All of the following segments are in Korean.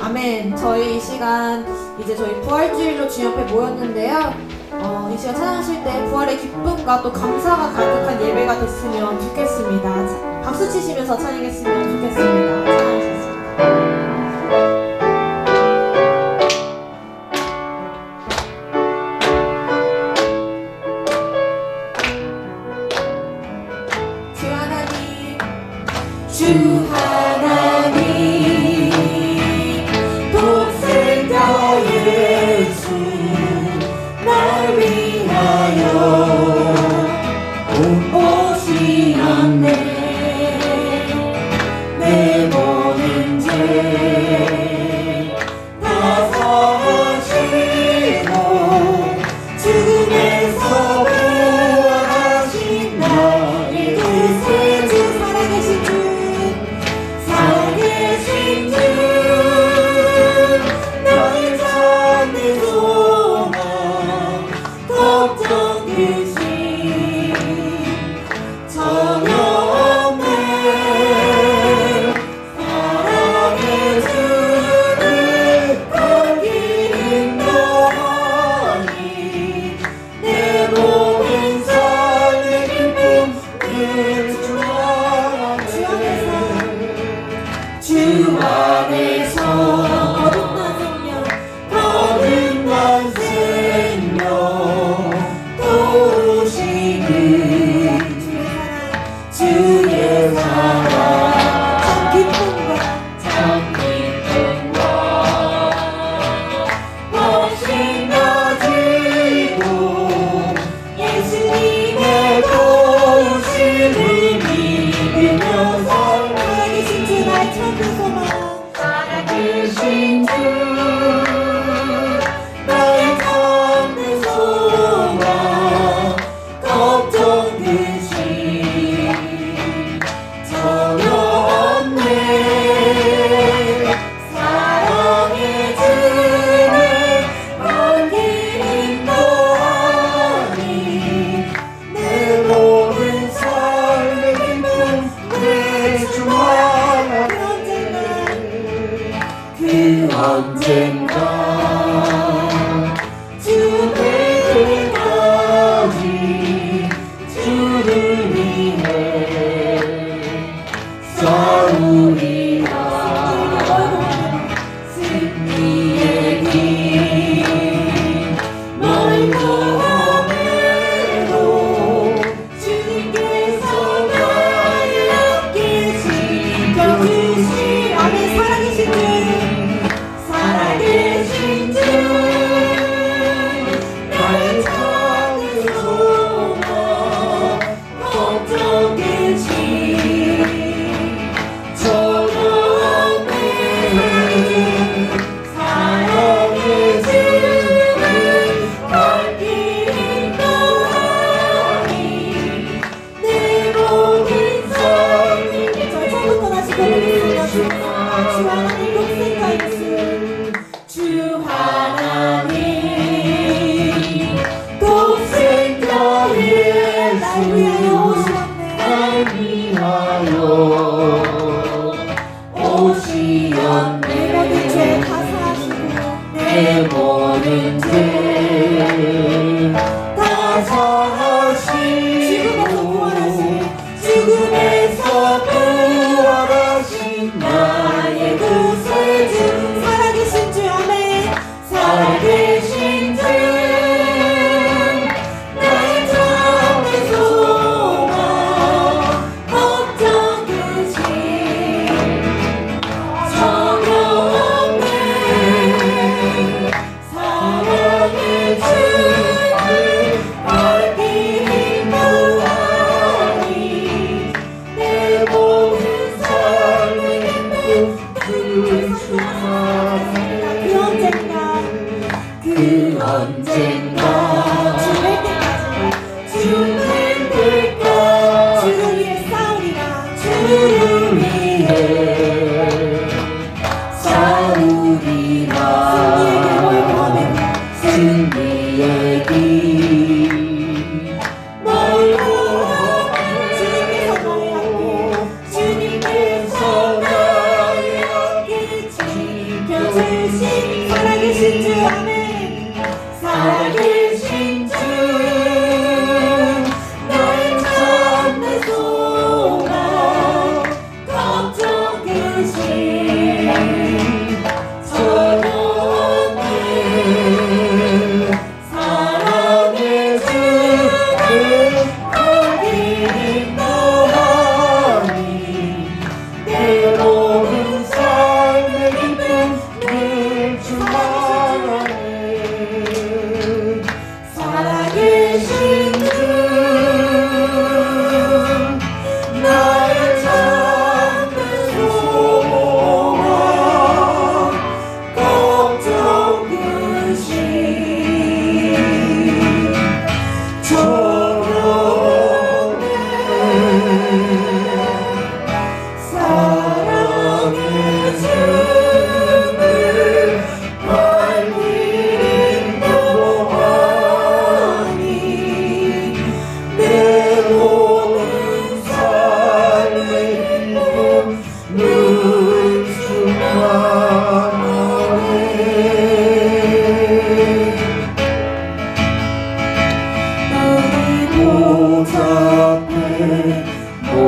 아멘. 저희 이 시간 이제 저희 부활주일로 주님 앞에 모였는데요. 이 시간 찬양하실 때 부활의 기쁨과 또 감사가 가득한 예배가 됐으면 좋겠습니다. 박수 치시면서 찬양했으면 좋겠습니다. 찬양하셨습니다. 주 하나님 독생자 예수 날 위하여 오시었네. 내 모든 죄 다 사하시고 죽음에서 부활하신 나의 구세주 살아계신 주 너의 찾는 소망 걱정 근심 전혀 없네. 사랑의 주를 섬기는 너니 내 모든 삶의 기쁨 늘 주 안에서 거듭난 생명 도우시는 주의 사랑 참 기쁨과 훨씬 나지고 예수님의 도우심을 믿으며 살아계신 주 나의 참된 소망 살아계신 주 나의 참된 소망 걱정 근심 전혀 없네. 사랑의 주를 섬기는 너니 내 모든 삶의 기쁨 내 주만 그 언젠가 주님까지 주를 위해 싸우리라. 승리의 길 멀고 험해도 주님께서 나를 함께 지켜주시. 아멘. 살아계신 주 살아계신 주 나의 참된 소망 걱정 근심 전혀 없네. 사랑의 주를 섬기는 너니 내 모든 삶이 처음부터 다시 고백했습니다. 주 하나님 독생자 예수 주 하나님 독생자 예수 날 위하여 오시었네. 내 모든 죄 다 사하시고 내 모든 죄 다 사하시고 죽음에서 부활하신 나의 구세주 살아계신 주 아멘. 살아계신 주 나의 참된 소망 걱정 근심 전혀 없네. 사랑의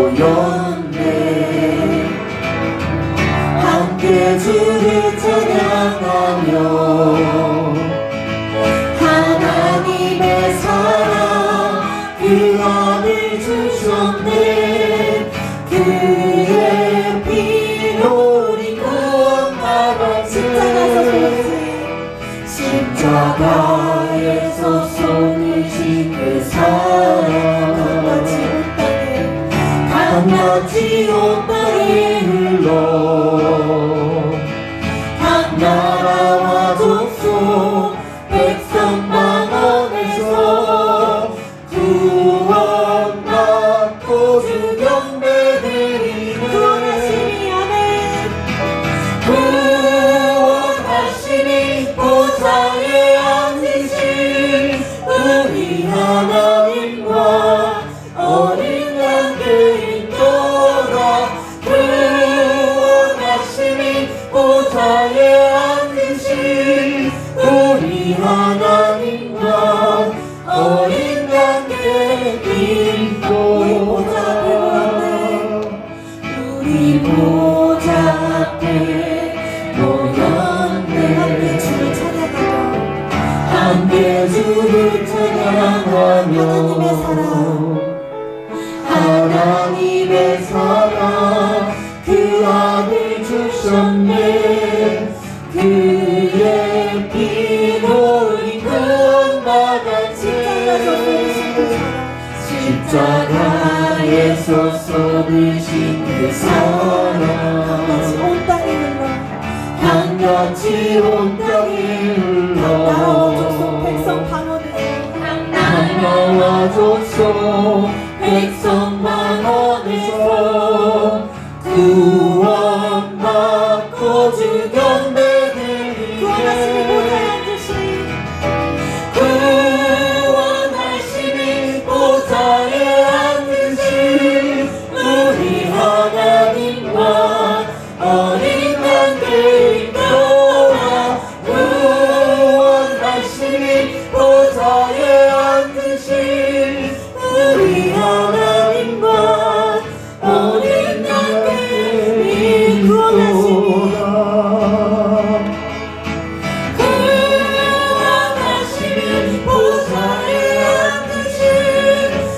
모였네. 함께 주를 찬양하며 하나님의 사랑 그 아들 주셨네. 그의 피로 우리 구원받았네. 십자가에서 손을 신 그 사랑 강같이 온 땅에 흘러 각 나라와 족속 백성 만원에서 구원받고 주 경배드리네. 구원하시니 아멘. 구원하시니 보좌에 앉으신 우리 하나님과 어린 양들 구원하시니 보좌에 앉으신 우리 하나님과 어린 양들 우리 보좌 앞에 모였네. 함께 주를 찬양하며 함께 주를 찬양하며 하나님의 사랑 그 아들 주셨네. 그의 피로 우리 구원받았네. 십자가에서 쏟으신 그 사랑 강같이 온 땅에 흘러 나라와 족속 백성 만원에서 구원받고 주 경배드리네. 구원하시니 보좌에 앉으신 우리 하나님과 어린 양들 인도라. 구원하시니 보좌에 앉으신 우리 하나님과 어린 양들 인도라. 구원하시니 보좌에 앉으신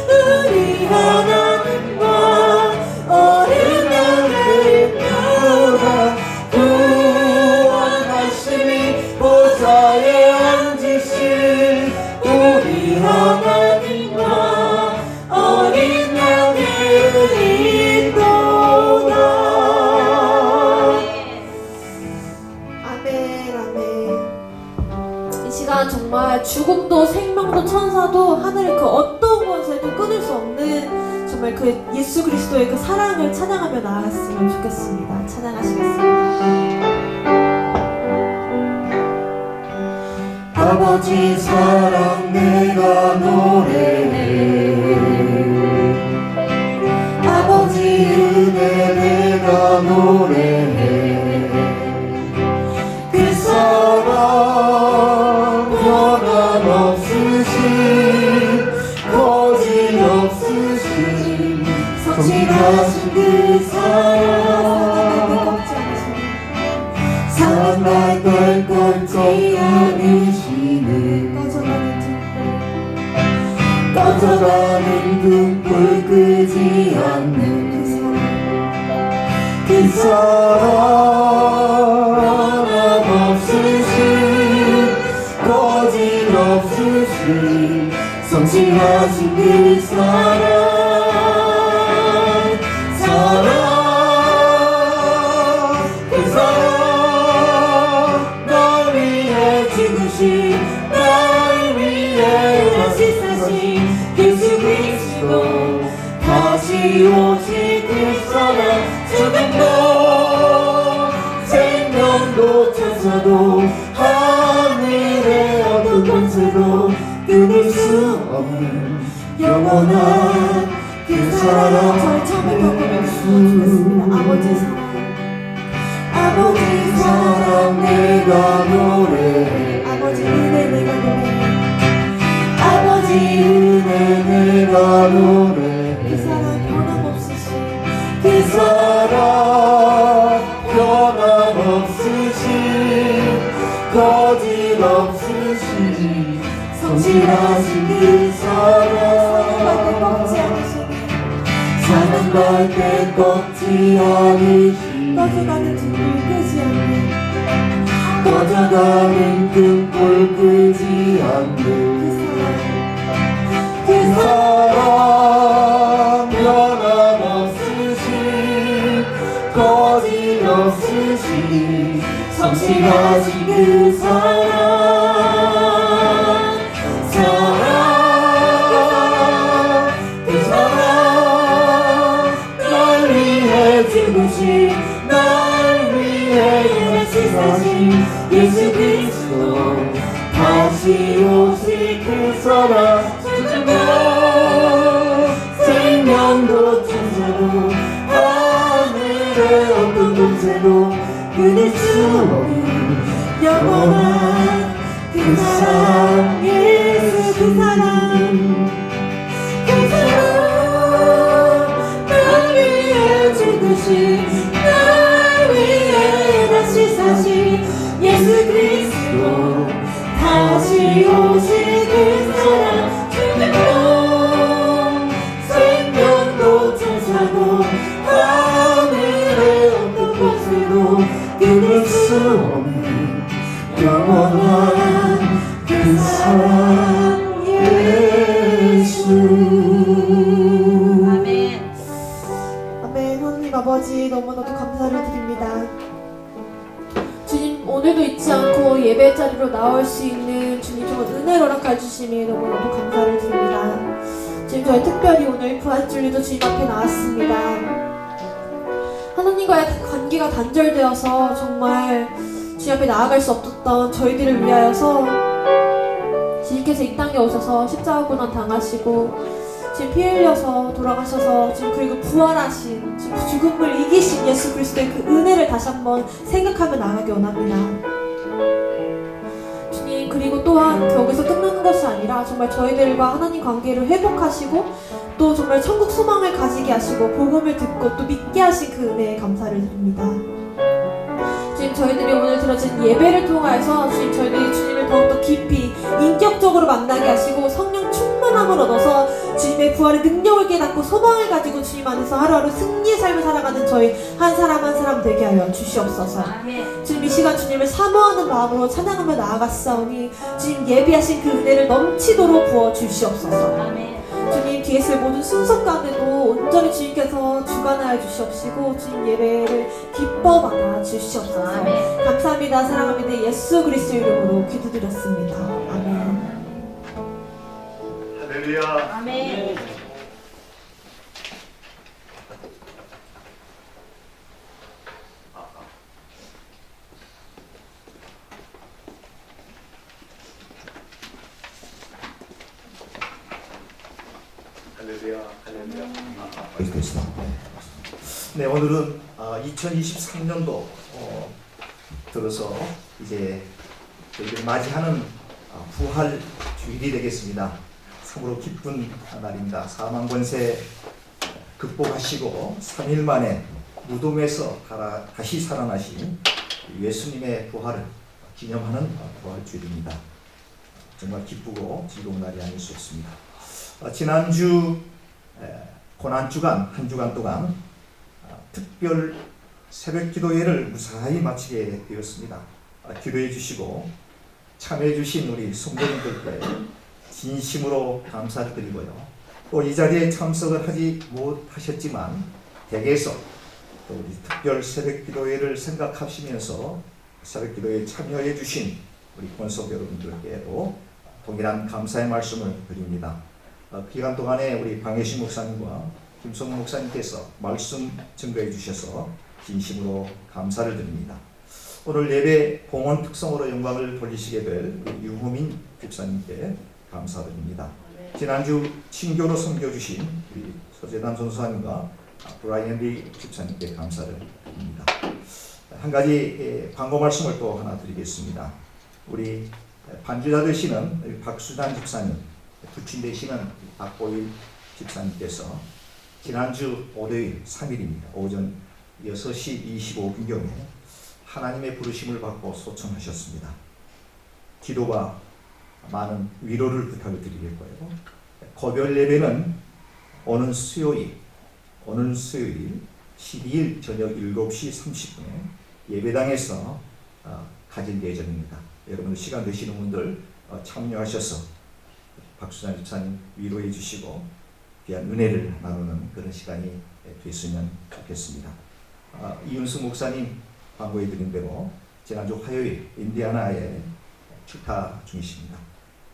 우리 하나님과 어린 양들 인도라. 구원하시니 보좌에 앉으신 우리 하나님과 어린 양들 인도라. 아멘 아멘. 이 시간 정말 죽음도 생명도 천사도 하늘의 그 어떤 것에도 끊을 수 없는 정말 그 예수 그리스도의 그 사랑을 찬양하며 나아갔으면 좋겠습니다. 찬양하시겠습니다. 아버지 사랑 내가 노래해. 아버지 은혜 내가 노래해. 그 사랑 변함없으신 거짓없으신 성실하신 그 사랑 사랑날 걸 꺾지 않으시는 꺼져가는 등불 끄지 않는 그 사랑 변함없으신 거짓없으신 성실하신 그 사랑 그 사랑 날 위해 죽으신 날 위해 다시 사신 예수 그리스도 다시 오실 그 사랑 죽음도 생명도 천사도 하늘의 어떤 권세도 끊을 수 없는 영원한 그 사랑 변함없으신 거짓없으신 성실하신 그 사랑 사랑할 때 꺾지 않으신 떠져가는 등불 끄지 않는 꺼져가는 등불 끄지 않는 그 사랑 변함없으신 거짓없으신 성실하신 그 사랑 그 사랑 날 위해 죽으신 날 위해 일하시사신 예수 그리스도 다시 오실 그 사랑 생명도 천사도 하늘의 어떤 곳에도 끊을 수 없는 영원한 그 사랑 예수 그 사랑 날 위해 죽으신 날 위해 다시 사신 예수 그리스도 다시 오실 그 사랑 생명도 천사도 하늘의 어떤 곳에도 끊을 수 없는 영원한 그 사랑 예수. 아멘. 아멘. 하나님 아버지 너무나도 감사를 드립니다. 주님 오늘도 잊지 않고 예배 자리로 나올 수 있는 주님 정말 은혜로 허락해 주심에 너무나도 감사를 드립니다. 주님 저희 특별히 오늘 부활주일도 주님 앞에 나왔습니다. 하나님과의 관계가 단절되어서 정말 주님 앞에 나아갈 수 없었던 저희들을 위하여서 주님께서 이 땅에 오셔서 십자가고난 당하시고 지금 피 흘려서 돌아가셔서 지금 그리고 부활하신 지금 죽음을 이기신 예수 그리스도의 그 은혜를 다시 한번 생각하며 나가기 원합니다. 주님 그리고 또한 거기서 끝나는 것이 아니라 정말 저희들과 하나님 관계를 회복하시고 또 정말 천국 소망을 가지게 하시고 복음을 듣고 또 믿게 하신 그 은혜에 감사를 드립니다. 주님 저희들이 오늘 들어진 예배를 통하여서 주님 저희들이 주님을 더욱더 깊이 인격적으로 만나게 하시고 성령 충만함을 얻어서 주님의 부활의 능력을 깨닫고 소망을 가지고 주님 안에서 하루하루 승리의 삶을 살아가는 저희 한 사람 한 사람 되게 하여 주시옵소서. 주님 이 시간 주님을 사모하는 마음으로 찬양하며 나아갔사오니 주님 예비하신 그 은혜를 넘치도록 부어 주시옵소서. 주님 뒤에 있을 모든 순서 가운데도 온전히 주님께서 주관하여 주시옵시고 주님 예배를 기뻐 받아 주시옵소서. 감사합니다. 사랑합니다. 예수 그리스도 이름으로 기도드렸습니다. 아멘. 할렐루야. 아멘. 할렐루야. 할렐루야. 됐어. 네, 오늘은 2023년도 들어서 이제 저희들이 맞이하는 부활 주일이 되겠습니다. 참으로 기쁜 날입니다. 사망 권세 극복하시고 3일 만에 무덤에서 다시 살아나신 예수님의 부활을 기념하는 부활 주일입니다. 정말 기쁘고 즐거운 날이 아닐 수 없습니다. 지난주 고난주간 한 주간 동안 특별 새벽 기도회를 무사히 마치게 되었습니다. 기도해 주시고 참여해 주신 우리 성도님들께 진심으로 감사를 드리고요. 또 이 자리에 참석을 하지 못하셨지만 댁에서 또 우리 특별 새벽 기도회를 생각하시면서 새벽 기도회에 참여해 주신 우리 권속 여러분들께도 동일한 감사의 말씀을 드립니다. 기간 동안에 우리 방혜신 목사님과 김성무 목사님께서 말씀 증거해 주셔서 진심으로 감사를 드립니다. 오늘 예배 봉헌 특성으로 영광을 돌리시게 될 유호민 집사님께 감사드립니다. 지난주 친교로 섬겨주신 우리 서재단 전수사님과 브라이언 리 집사님께 감사를 드립니다. 한 가지 광고 말씀을 또 하나 드리겠습니다. 우리 반주자 되시는 박수단 집사님, 부친 되시는 박보일 집사님께서 지난주 월요일 3일입니다. 오전 6시 25분경에 하나님의 부르심을 받고 소청하셨습니다. 기도와 많은 위로를 부탁을 드리겠고요. 거별 예배는 오는 수요일 12일 저녁 7시 30분에 예배당에서 가질 예정입니다. 여러분 시간 되시는 분들 참여하셔서 박수찬 집사님 위로해 주시고 귀한 은혜를 나누는 그런 시간이 됐으면 좋겠습니다. 이윤수 목사님 광고해 드린 대로 지난주 화요일 인디아나에 출타 중이십니다.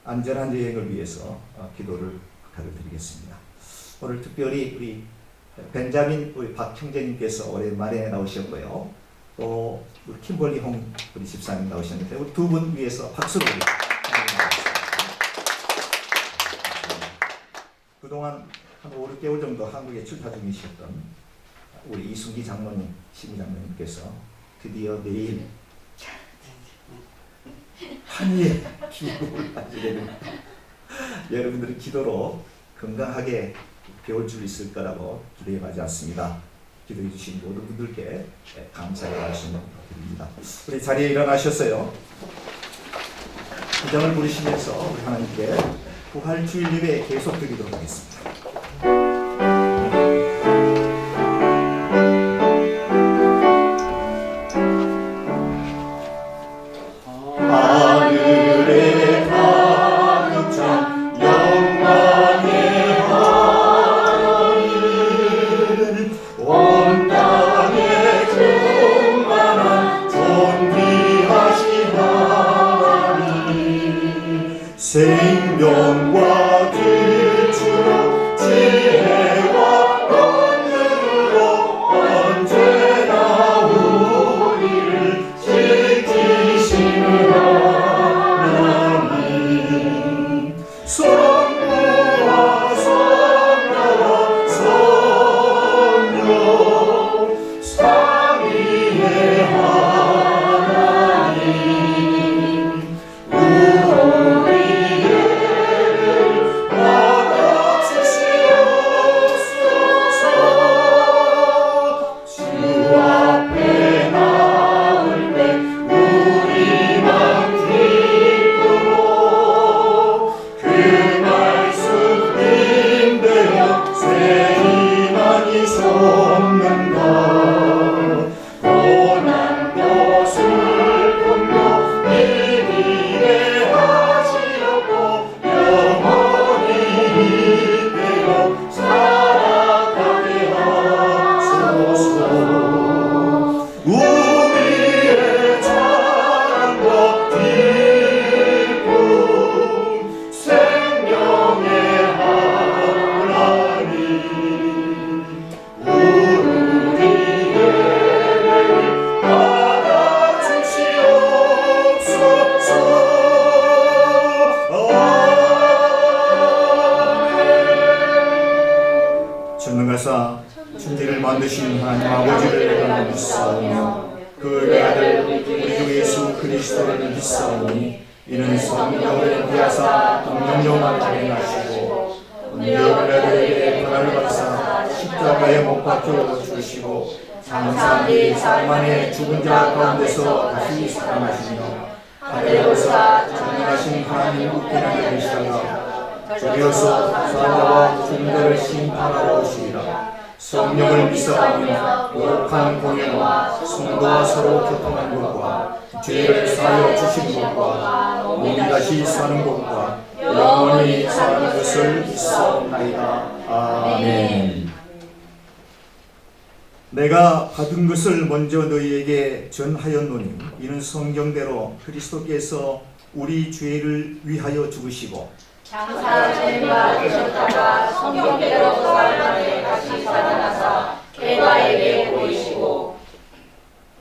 안전한 여행을 위해서 기도를 부탁을 드리겠습니다. 오늘 특별히 우리 벤자민 우리 박 형제님께서 오랜만에 나오셨고요. 또 우리 킴벌리 홍 우리 집사님 나오셨는데 우리 두 분 위해서 박수로 그동안 한 5, 6개월 정도 한국에 출타 중이셨던 우리 이순기 장로님, 심장로님께서 드디어 내일 한의에 귀국을 하게 됩니다. 여러분들의 기도로 건강하게 배울 줄 있을 거라고 기대하지 않습니다. 기도해 주신 모든 분들께 감사의 말씀을 드립니다. 우리 자리에 일어나셨어요. 기장을 부르시면서 우리 하나님께 부활주일 예배 계속 드리도록 하겠습니다. 하늘에 가득 찬 영광의 하나님, 온 땅에 충만한 존귀하신 하나님, 생명과 길추로 지혜와 권능으로 언제나 우리를 지키시는 하나님, 성부와 성자와 성령 삼위의 하나님, 우리를 받아주시옵소서. 주 앞에 나올 때 우리만 기쁘고 그 말씀 인되어 새 희망이 솟는다. 고난도 슬픔도 이기게 하시옵고 영원히 이대로 살아가게 하소서. 우리의 자랑과 기쁨, 생명의 하나님, 우리를 받아주시옵소서. 전능하사 천지를 만드신 하나님 아버지를 내가 믿사오며 그의 아들 우리 주 예수 그리스도를 믿사오니 이는 성령을 비하사 동정녀만 발행하시고 은혜의 고난을 받사 십자가에 못 박혀 죽으시고 장사 뒤 사흘 만에 죽은 자 가운데서 다시 살아나시며 하늘에서 전능하신 하나님 우편에 계시다가 저리어서 사자와 죽은 자를 심판하러 오시리라. 성령을 믿사오며 거룩한 공예와 성도와 서로 교통한 것과 죄를 사하여 주신 것과 몸이 다시 사는 것과 영원히 사는 것을 믿사옵나이다. 아멘. 내가 받은 것을 먼저 너희에게 전하였노니 이는 성경대로 그리스도께서 우리 죄를 위하여 죽으시고 장사죄가 되셨다가 성경대로 사흘 만에 다시 살아나사 개바에게 보이시고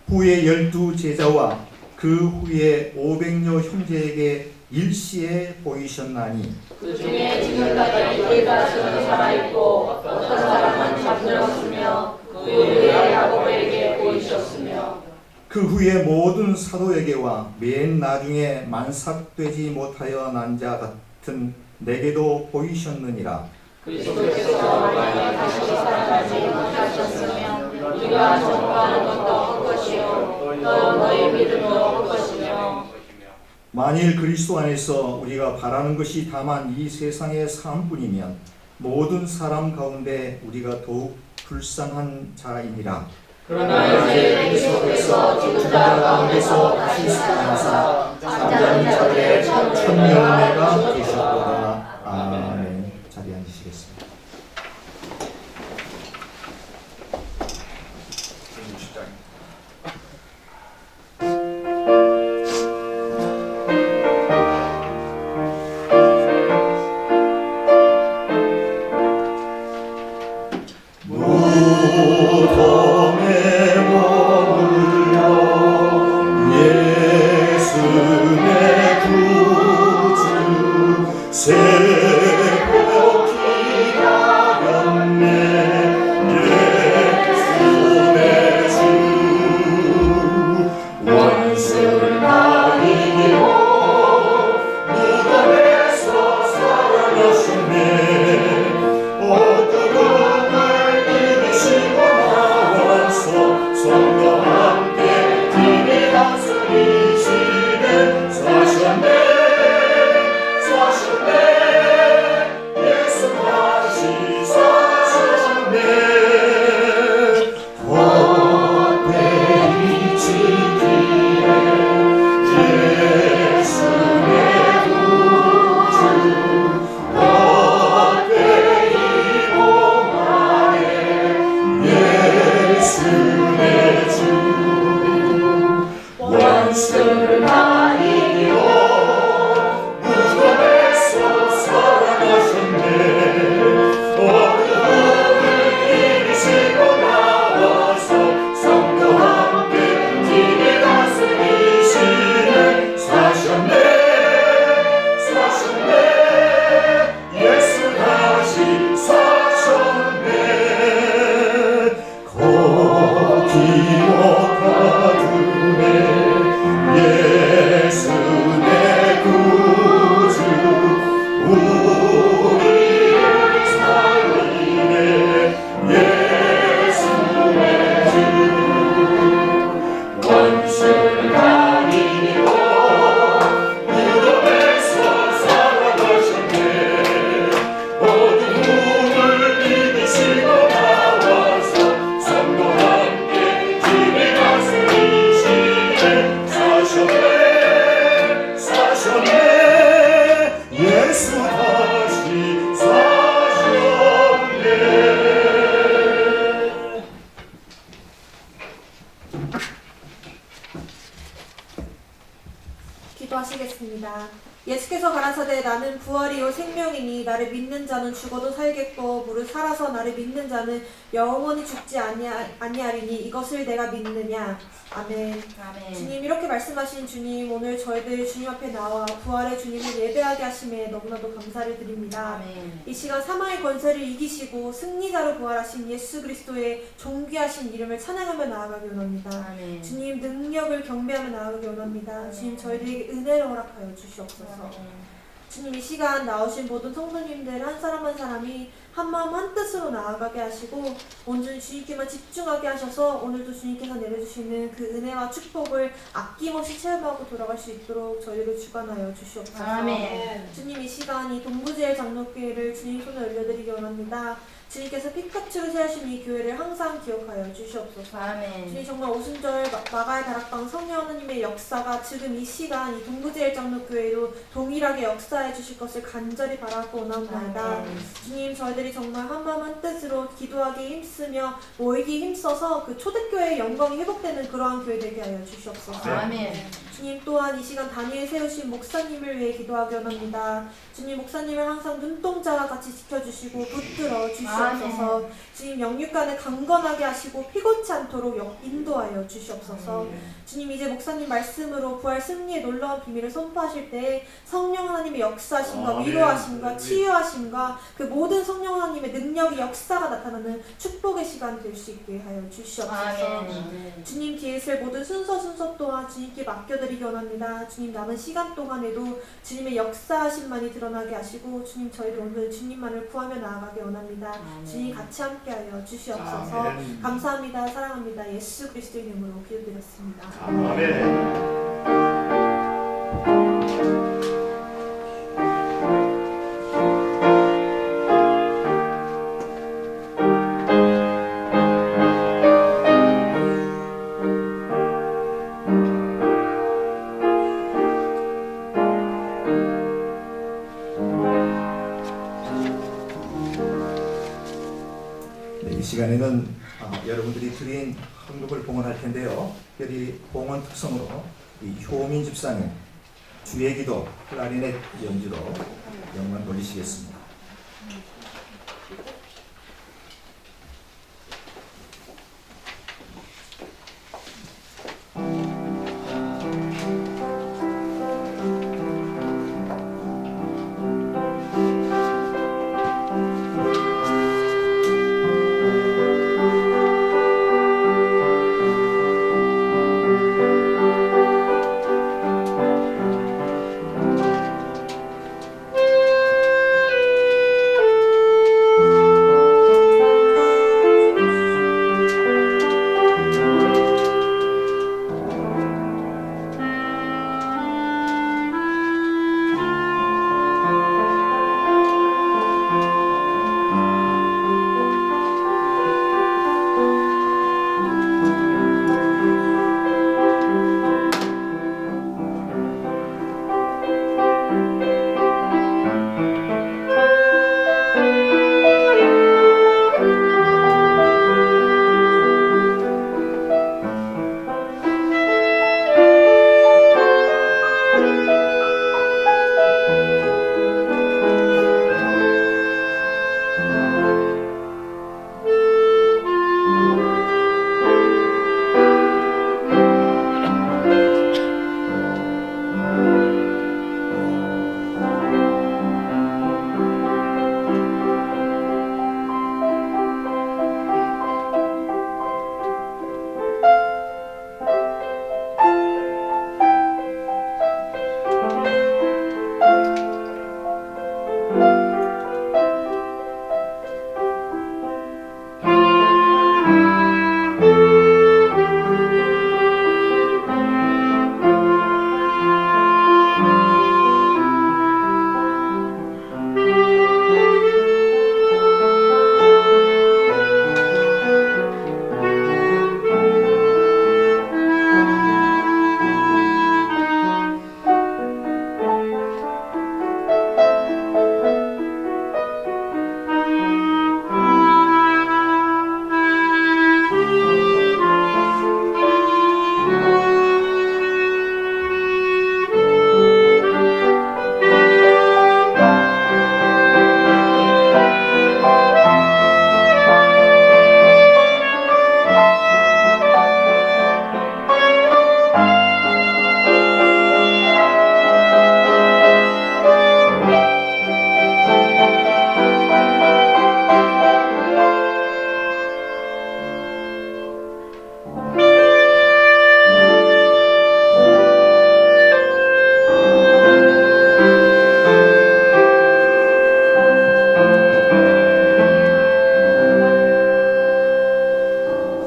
후에 12 제자와 그 후에 500여 형제에게 일시에 보이셨나니 그 중에 지금까지 대다수는 살아있고 어떤 사람은 잠들었으며 그 후에 야곱에게 보이셨으며 그 후에 모든 사도에게와 맨 나중에 만삭되지 못하여 난 자 같은 내게도 보이셨느니라. 그리스도께서 만일 다시 살아나지 못하셨으면 우리가 전파하는 것도 헛것이요 또 너희 믿음도 헛것이며 만일 그리스도 안에서 우리가 바라는 것이 다만 이 세상의 삶뿐이면 모든 사람 가운데 우리가 더욱 불쌍한 자이니라. 그러나 이제 그리스도께서 죽은 자 가운데서 다시 살아나사 잠자는 자들의 천명회가 되셨도다. 아멘. 자리에 앉으시겠습니다. 무덤에 머물러 예수 내 구주 새벽 기다렸네 예수 내 주 원수를 다 이기고 무덤에서 살아나셨네 어두움을 이기시고 나와서 성도와 함께 팀이 다스리시네 사셨네 사셨네 예수 다시 사셨네 헛되이 지키네 예수 내 구주 헛되이 봉하네 예수 내 주 원수를 다 이기고 무덤에서 살아나셨네 어두움을 이기시고 나와서 성도와 함께 팀이 다스리시네 사셨네 사셨네 예수 다시 사셨네 거기로 가두네 예수 내 구주 우리를 살리네 예수 내 주 원수를 다 이기고 무덤에서 살아나셨네 어두움을 이기시고 나와서 성도와 함께 팀이 다스리시네 사셨네 사셨네 예수 다시 사셨네 기도하시겠습니다. 예수께서 가라사대 나는 부활이요 생명이니 나를 믿는 자는 죽어도 살겠고 무릇 살아서 나를 믿는 자는 영원히 죽지 아니하리니 이것을 내가 믿느냐. 아멘. 주님 이렇게 말씀하신 주님 오늘 저희들 주님 앞에 나와 부활의 주님을 예배하게 하심에 너무나도 감사를 드립니다. 이 시간 사망의 권세를 이기시고 승리자로 부활하신 예수 그리스도의 존귀하신 이름을 찬양하며 나아가기 원합니다. 주님 능력을 경배하며 나아가기 원합니다. 주님 저희들에게 은혜를 허락하여 주시옵소서. 주님 이 시간 나오신 모든 성도님들 한 사람 한 사람이 한 마음 한 뜻으로 나아가게 하시고 온전히 주님께만 집중하게 하셔서 오늘도 주님께서 내려주시는 그 은혜와 축복을 아낌없이 체험하고 돌아갈 수 있도록 저희를 주관하여 주시옵소서. 주님 이 시간 이 동부제일 장로교회를 주님 손에 올려드리기 원합니다. 주님께서 피카츄로 세우신 이 교회를 항상 기억하여 주시옵소서. 주님 정말 오순절 마가의 다락방 성령 하나님의 역사가 지금 이 시간 이 동부제일 장로교회로 동일하게 역사해 주실 것을 간절히 바라고 원합니다. 주님 저희들이 정말 한마음 한뜻으로 기도하기 힘쓰며 모이기 힘써서 그 초대교회의 영광이 회복되는 그러한 교회 되게 하여 주시옵소서. 주님 또한 이 시간 단위에 세우신 목사님을 위해 기도하기 원합니다. 주님 목사님을 항상 눈동자와 같이 지켜주시고 붙들어 주시옵소서. 주님 영육간에 강건하게 하시고 피곤치 않도록 인도하여 주시옵소서. 주님 이제 목사님 말씀으로 부활 승리의 놀라운 비밀을 선포하실 때 성령 하나님의 역사하심과 위로하심과 치유하심과 그 모든 성령 하나님의 능력이 역사가 나타나는 축복의 시간 될 수 있게 하여 주시옵소서. 주님 뒤에 있을 모든 순서 또한 주님께 맡겨드리고 올려드리기 원합니다. 주님, 남은 시간 동안에도 주님의 역사하심만이 드러나게 하시고 주님, 저희들 오늘 주님만을 구하며 나아가기 원합니다. 주님 같이 함께하여 주시옵소서. 아멘. 감사합니다. 사랑합니다. 예수 그리스도의 이름으로 기도드렸습니다. 아멘. 네, 이 시간에는 여러분들이 드린 헌금을 봉헌할 텐데요. 특별히 봉헌 특성으로 이 효민 집사님 주의 기도 클라리넷 연주로 영광 돌리시겠습니다.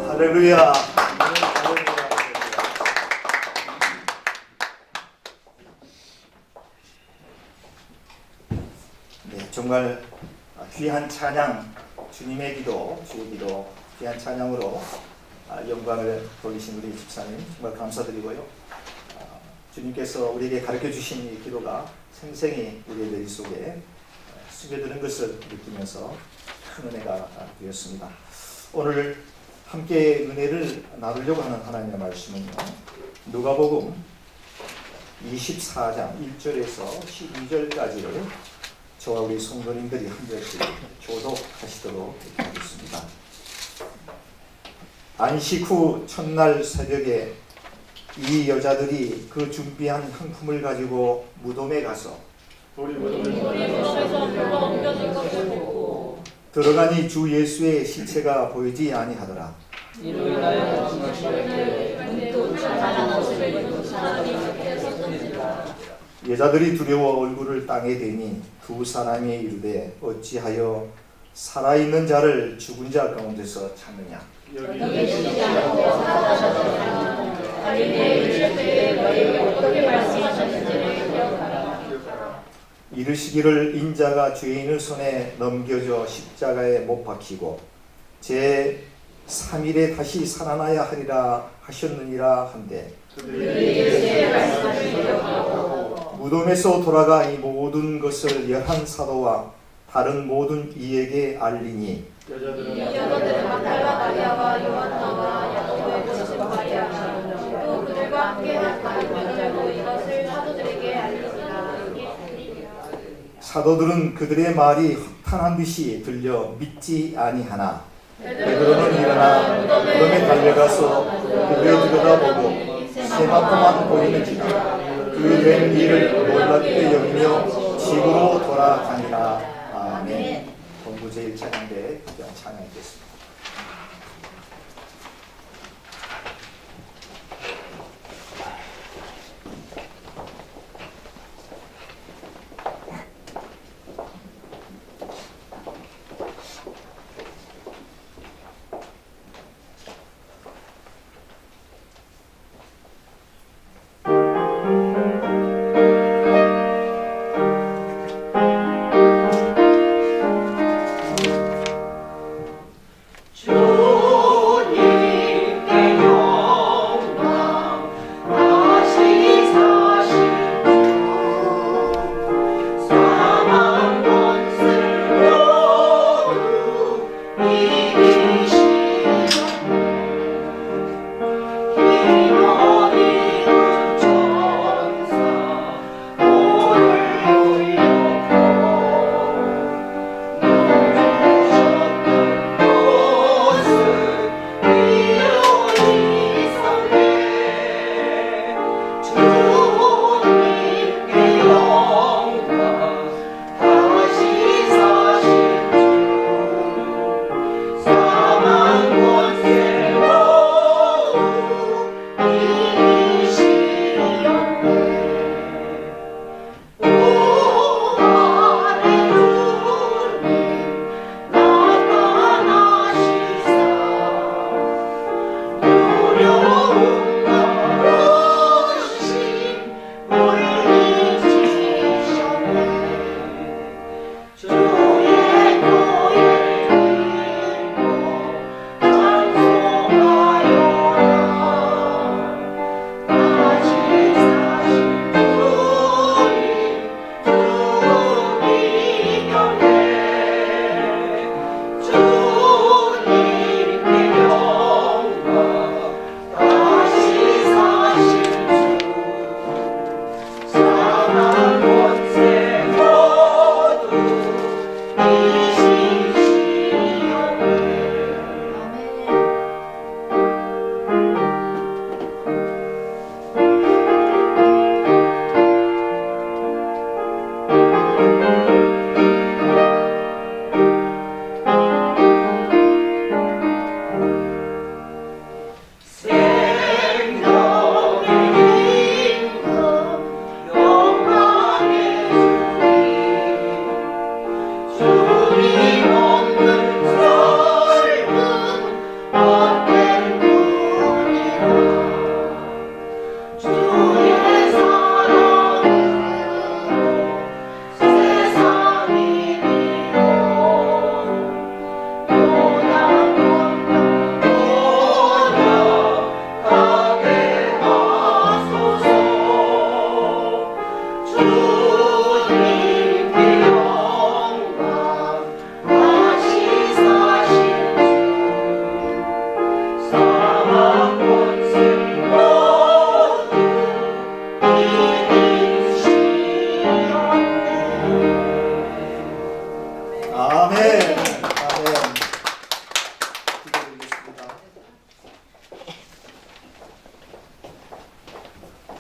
할렐루야. 네, 정말 귀한 찬양, 주님의 기도, 주의 기도, 귀한 찬양으로 영광을 돌리신 우리 집사님 정말 감사드리고요. 주님께서 우리에게 가르쳐 주신 이 기도가 생생히 우리의 뇌 속에 스며드는 것을 느끼면서 큰 은혜가 되었습니다. 오늘 함께 은혜를 나누려고 하는 하나님의 말씀은요, 누가복음 24장 1절에서 12절까지를 저와 우리 성도님들이 한 절씩 교독하시도록 하겠습니다. 안식 후 첫날 새벽에 이 여자들이 그 준비한 향품을 가지고 무덤에 가서 들어가니 주 예수의 시체가 보이지 아니하더라. 여자들이 두려워 얼굴을 땅에 대니 두 사람이 이르되 어찌하여 살아있는 자를 죽은 자 가운데서 찾느냐. 이르시기를 인자가 죄인의 손에 넘겨져 십자가에 못 박히고 제 3일에 다시 살아나야 하리라 하셨느니라 한데 무덤에서 돌아가 이 모든 것을 11사도와 다른 모든 이에게 알리니 여자들은 막달라 마리아와 요한나와 야고보의 모친 마리아 또 그들과 함께한 다른 여자도 이것을 사도들에게 알리니라. 사도들은 그들의 말이 허탄한 듯이 들려 믿지 아니하나 베드로는 일어나 무덤에 달려가서 그를 들여다보고 세마포만 보이는지라 그 된 일을 놀랍게 여기며 집으로 돌아가니라. 아멘. 본부 제1찬양대 찬양하겠습니다.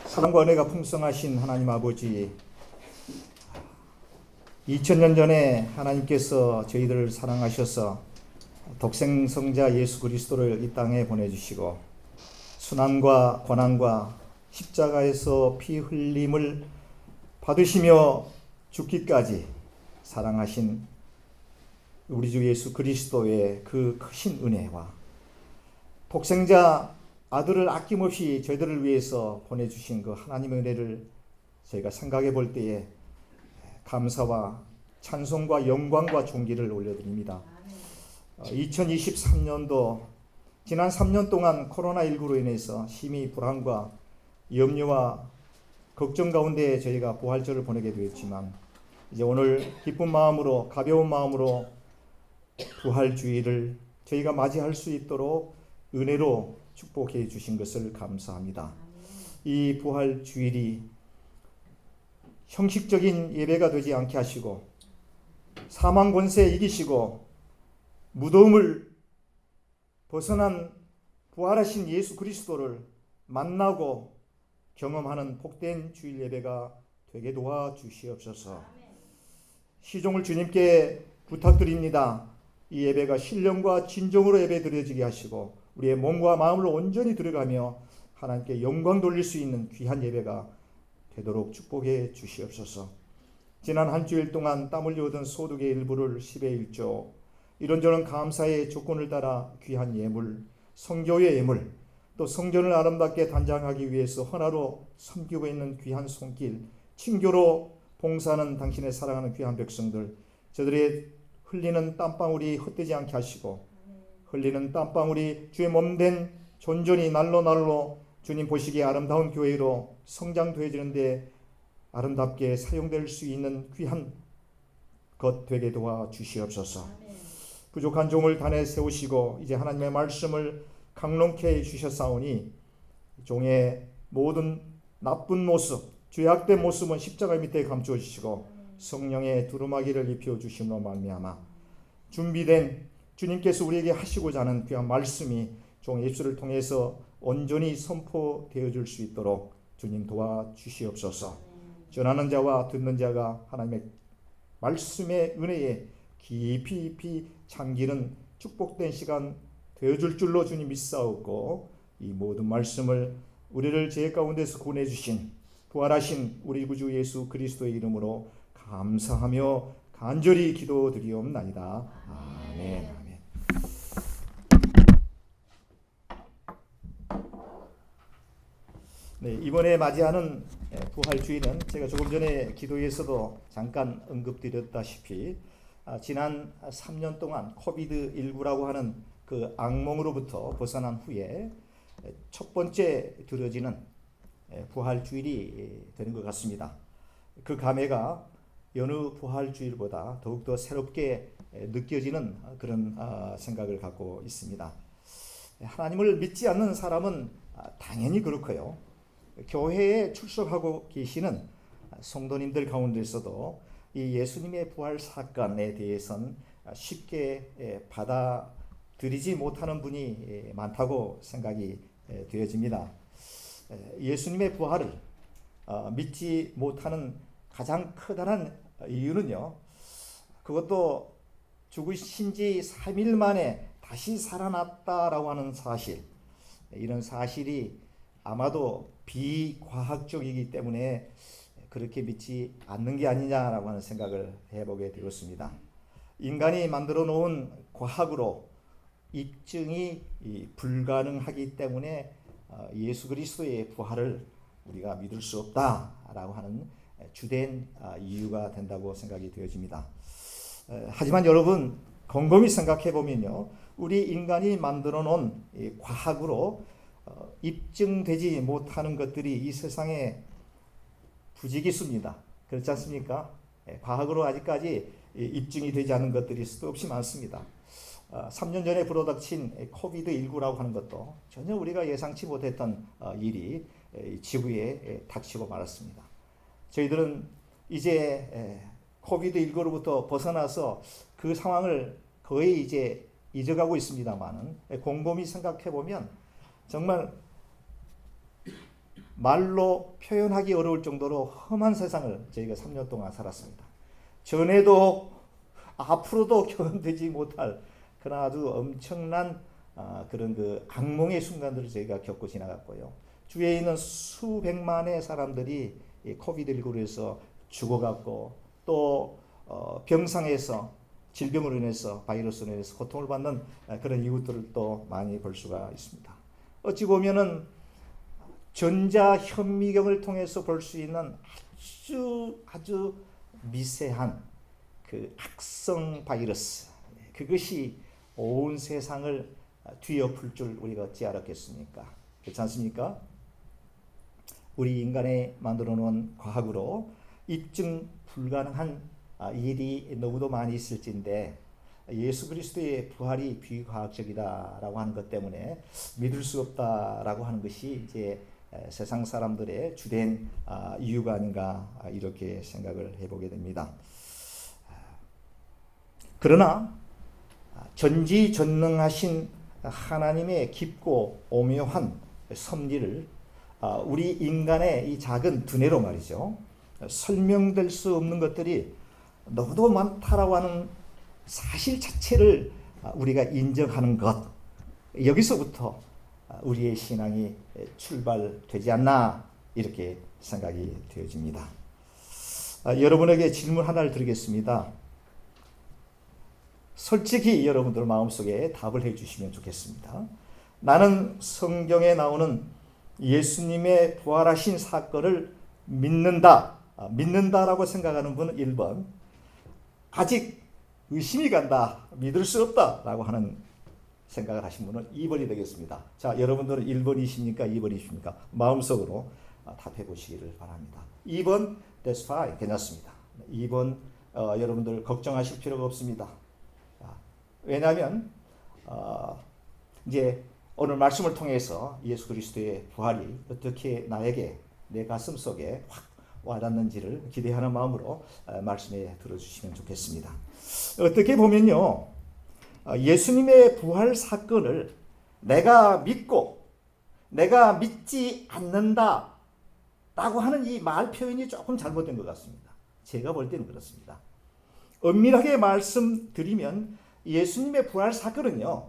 사랑과 은혜가 풍성하신 하나님 아버지, 2000년 전에 하나님께서 저희들을 사랑하셔서 독생성자 예수 그리스도를 이 땅에 보내주시고 순환과 고난과 십자가에서 피 흘림을 받으시며 죽기까지 사랑하신 우리 주 예수 그리스도의 그 크신 은혜와 독생자 아들을 아낌없이 저희들을 위해서 보내주신 그 하나님의 은혜를 저희가 생각해 볼 때에 감사와 찬송과 영광과 존귀를 올려드립니다. 2023년도 지난 3년 동안 코로나19로 인해서 심히 불안과 염려와 걱정 가운데 저희가 부활절을 보내게 되었지만 이제 오늘 기쁜 마음으로 가벼운 마음으로 부활주의를 저희가 맞이할 수 있도록 은혜로 축복해 주신 것을 감사합니다. 이 부활주일이 형식적인 예배가 되지 않게 하시고 사망 권세 이기시고 무덤을 벗어난 부활하신 예수 그리스도를 만나고 경험하는 복된 주일 예배가 되게 도와주시옵소서. 시종을 주님께 부탁드립니다. 이 예배가 신령과 진정으로 예배 드려지게 하시고 우리의 몸과 마음을 온전히 들어가며 하나님께 영광 돌릴 수 있는 귀한 예배가 되도록 축복해 주시옵소서. 지난 한 주일 동안 땀 흘려 얻은 소득의 일부를 10의 1조 이런저런 감사의 조건을 따라 귀한 예물, 성교의 예물, 또 성전을 아름답게 단장하기 위해서 헌화로 섬기고 있는 귀한 손길, 친교로 봉사하는 당신의 사랑하는 귀한 백성들, 저들의 흘리는 땀방울이 헛되지 않게 하시고 흘리는 땀방울이 주의 몸된 존전이 날로 주님 보시기에 아름다운 교회로 성장되어지는데 아름답게 사용될 수 있는 귀한 것 되게 도와주시옵소서. 부족한 종을 단에 세우시고 이제 하나님의 말씀을 강론케 해주셨사오니 종의 모든 나쁜 모습, 죄악된 모습은 십자가 밑에 감추어 주시고 성령의 두루마기를 입혀 주심으로 말미암아 준비된 주님께서 우리에게 하시고자 하는 귀한 말씀이 종의 입술을 통해서 온전히 선포되어 줄 수 있도록 주님 도와주시옵소서. 전하는 자와 듣는 자가 하나님의 말씀의 은혜에 깊이 잠기는 축복된 시간 되어줄 줄로 주님 믿사옵고 이 모든 말씀을 우리를 죄 가운데서 구원해 주신 부활하신 우리 구주 예수 그리스도의 이름으로 감사하며 간절히 기도드리옵나이다. 아멘. 아멘. 네, 이번에 맞이하는 부활주의는 제가 조금 전에 기도에서도 잠깐 언급드렸다시피 지난 3년 동안 코비드19라고 하는 그 악몽으로부터 벗어난 후에 첫 번째 드려지는 부활주일이 되는 것 같습니다. 그 감회가 여느 부활주일보다 더욱더 새롭게 느껴지는 그런 생각을 갖고 있습니다. 하나님을 믿지 않는 사람은 당연히 그렇고요. 교회에 출석하고 계시는 성도님들 가운데서도 이 예수님의 부활 사건에 대해서는 쉽게 받아들이지 못하는 분이 많다고 생각이 되어집니다. 예수님의 부활을 믿지 못하는 가장 커다란 이유는요, 그것도 죽으신 지 3일 만에 다시 살아났다라고 하는 사실, 이런 사실이 아마도 비과학적이기 때문에 그렇게 믿지 않는 게 아니냐라고 하는 생각을 해보게 되었습니다. 인간이 만들어 놓은 과학으로 입증이 불가능하기 때문에 예수 그리스도의 부활을 우리가 믿을 수 없다라고 하는 주된 이유가 된다고 생각이 되어집니다. 하지만 여러분 곰곰이 생각해 보면요, 우리 인간이 만들어 놓은 과학으로 입증되지 못하는 것들이 이 세상에 부지기수입니다. 그렇지 않습니까? 과학으로 아직까지 입증이 되지 않은 것들이 수도 없이 많습니다. 3년 전에 불어닥친 코비드19라고 하는 것도 전혀 우리가 예상치 못했던 일이 지구에 닥치고 말았습니다. 저희들은 이제 코비드19로부터 벗어나서 그 상황을 거의 이제 잊어가고 있습니다만은 곰곰이 생각해 보면 정말 말로 표현하기 어려울 정도로 험한 세상을 저희가 3년 동안 살았습니다. 전에도 앞으로도 경험되지 못할 그런 아주 엄청난 그런 그 악몽의 순간들을 저희가 겪고 지나갔고요. 주위에 있는 수백만의 사람들이 이 코비드19로 해서 죽어갔고 또 병상에서 질병으로 인해서 바이러스로 인해서 고통을 받는 그런 이웃들을 또 많이 볼 수가 있습니다. 어찌 보면은 전자현미경을 통해서 볼 수 있는 아주 미세한 그 악성 바이러스, 그것이 온 세상을 뒤엎을 줄 우리가 어찌 알았겠습니까? 그렇지 않습니까? 우리 인간에 만들어 놓은 과학으로 입증 불가능한 일이 너무도 많이 있을진데 예수 그리스도의 부활이 비과학적이다라고 하는 것 때문에 믿을 수 없다라고 하는 것이 이제 세상 사람들의 주된 이유가 아닌가 이렇게 생각을 해보게 됩니다. 그러나 전지전능하신 하나님의 깊고 오묘한 섭리를 우리 인간의 이 작은 두뇌로 말이죠, 설명될 수 없는 것들이 너무도 많다라고 하는 사실 자체를 우리가 인정하는 것, 여기서부터 우리의 신앙이 출발되지 않나 이렇게 생각이 되어집니다. 여러분에게 질문 하나를 드리겠습니다. 솔직히 여러분들 마음속에 답을 해주시면 좋겠습니다. 나는 성경에 나오는 예수님의 부활하신 사건을 믿는다라고 생각하는 분은 1번, 아직 의심이 간다, 믿을 수 없다라고 하는 생각을 하신 분은 2번이 되겠습니다. 자, 여러분들은 1번이십니까? 2번이십니까? 마음속으로 답해 보시기를 바랍니다. 2번, that's fine. 괜찮습니다. 2번, 여러분들 걱정하실 필요가 없습니다. 왜냐하면 이제 오늘 말씀을 통해서 예수 그리스도의 부활이 어떻게 나에게 내 가슴 속에 확 와닿는지를 기대하는 마음으로 말씀에 들어주시면 좋겠습니다. 어떻게 보면요, 예수님의 부활 사건을 내가 믿고 내가 믿지 않는다 라고 하는 이 말 표현이 조금 잘못된 것 같습니다. 제가 볼 때는 그렇습니다. 엄밀하게 말씀드리면 예수님의 부활 사건은요,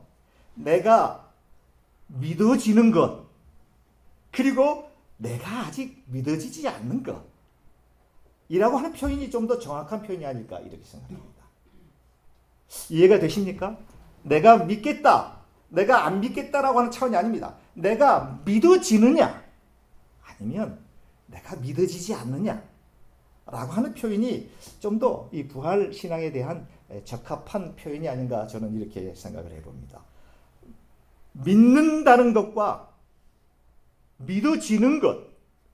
내가 믿어지는 것, 그리고 내가 아직 믿어지지 않는 것 이라고 하는 표현이 좀 더 정확한 표현이 아닐까 이렇게 생각합니다. 이해가 되십니까? 내가 믿겠다, 내가 안 믿겠다라고 하는 차원이 아닙니다. 내가 믿어지느냐 아니면 내가 믿어지지 않느냐 라고 하는 표현이 좀 더 이 부활 신앙에 대한 적합한 표현이 아닌가 저는 이렇게 생각을 해봅니다. 믿는다는 것과 믿어지는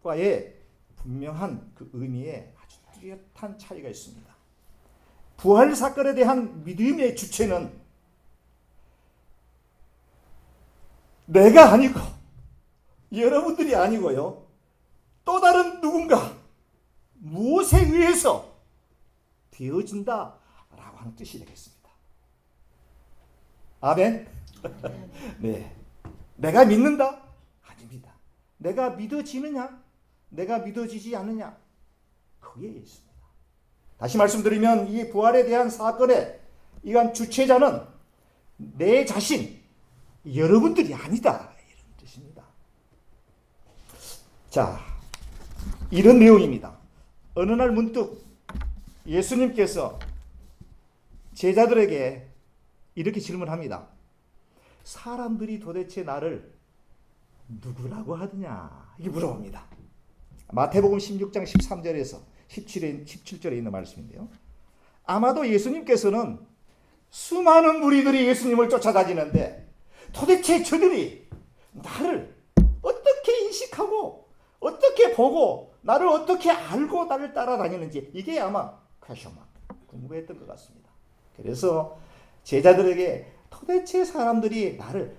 것과의 분명한 그 의미에 아주 뚜렷한 차이가 있습니다. 부활 사건에 대한 믿음의 주체는 내가 아니고 여러분들이 아니고요, 또 다른 누군가 무엇에 의해서 되어진다라고 하는 뜻이 되겠습니다. 아멘? 네. 내가 믿는다? 아닙니다. 내가 믿어지느냐? 내가 믿어지지 않느냐? 거기에 있습니다. 다시 말씀드리면 이 부활에 대한 사건의 이한 주체자는 내 자신, 여러분들이 아니다 이런 뜻입니다. 자, 이런 내용입니다. 어느 날 문득 예수님께서 제자들에게 이렇게 질문합니다. 사람들이 도대체 나를 누구라고 하느냐 이게 물어봅니다. 마태복음 16장 13절에서 17절에 있는 말씀인데요. 아마도 예수님께서는 수많은 무리들이 예수님을 쫓아다니는데 도대체 저들이 나를 어떻게 인식하고 어떻게 보고 나를 어떻게 알고 나를 따라다니는지 이게 아마 궁금했던 것 같습니다. 그래서 제자들에게 도대체 사람들이 나를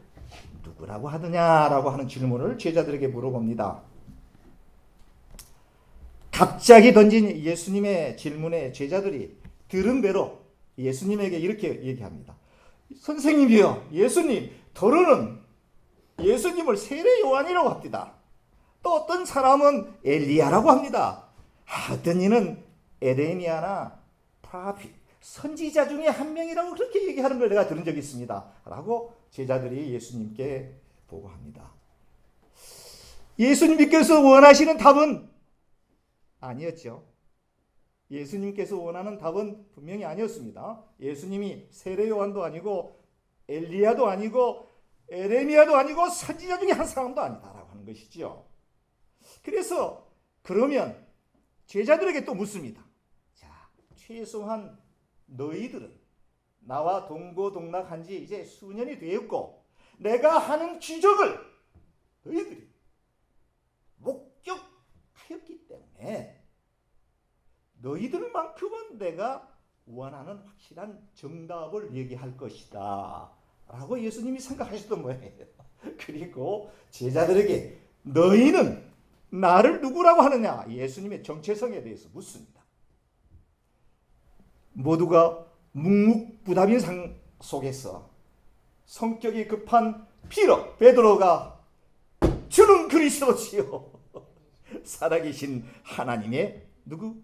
누구라고 하느냐라고 하는 질문을 제자들에게 물어봅니다. 갑자기 던진 예수님의 질문에 제자들이 들은 대로 예수님에게 이렇게 얘기합니다. 선생님이요, 예수님, 더러는 예수님을 세례 요한이라고 합니다. 또 어떤 사람은 엘리야라고 합니다. 어떤 이는 에레미야나 프라핏, 선지자 중에 한 명이라고 그렇게 얘기하는 걸 내가 들은 적이 있습니다. 라고 제자들이 예수님께 보고합니다. 예수님께서 원하시는 답은 아니었죠. 예수님께서 원하는 답은 분명히 아니었습니다. 예수님이 세례 요한도 아니고 엘리야도 아니고 에레미야도 아니고 선지자 중에 한 사람도 아니다라고 하는 것이죠. 그래서 그러면 제자들에게 또 묻습니다. 자, 최소한 너희들은 나와 동고동락한 지 이제 수년이 되었고 내가 하는 기적을 너희들이 목격하였기 때문에 너희들만큼은 내가 원하는 확실한 정답을 얘기할 것이다 라고 예수님이 생각하셨던 모양이에요. 그리고 제자들에게 너희는 나를 누구라고 하느냐, 예수님의 정체성에 대해서 묻습니다. 모두가 묵묵부답인 상 속에서 성격이 급한 베드로가 주는 그리스도시요 살아계신 하나님의 누구?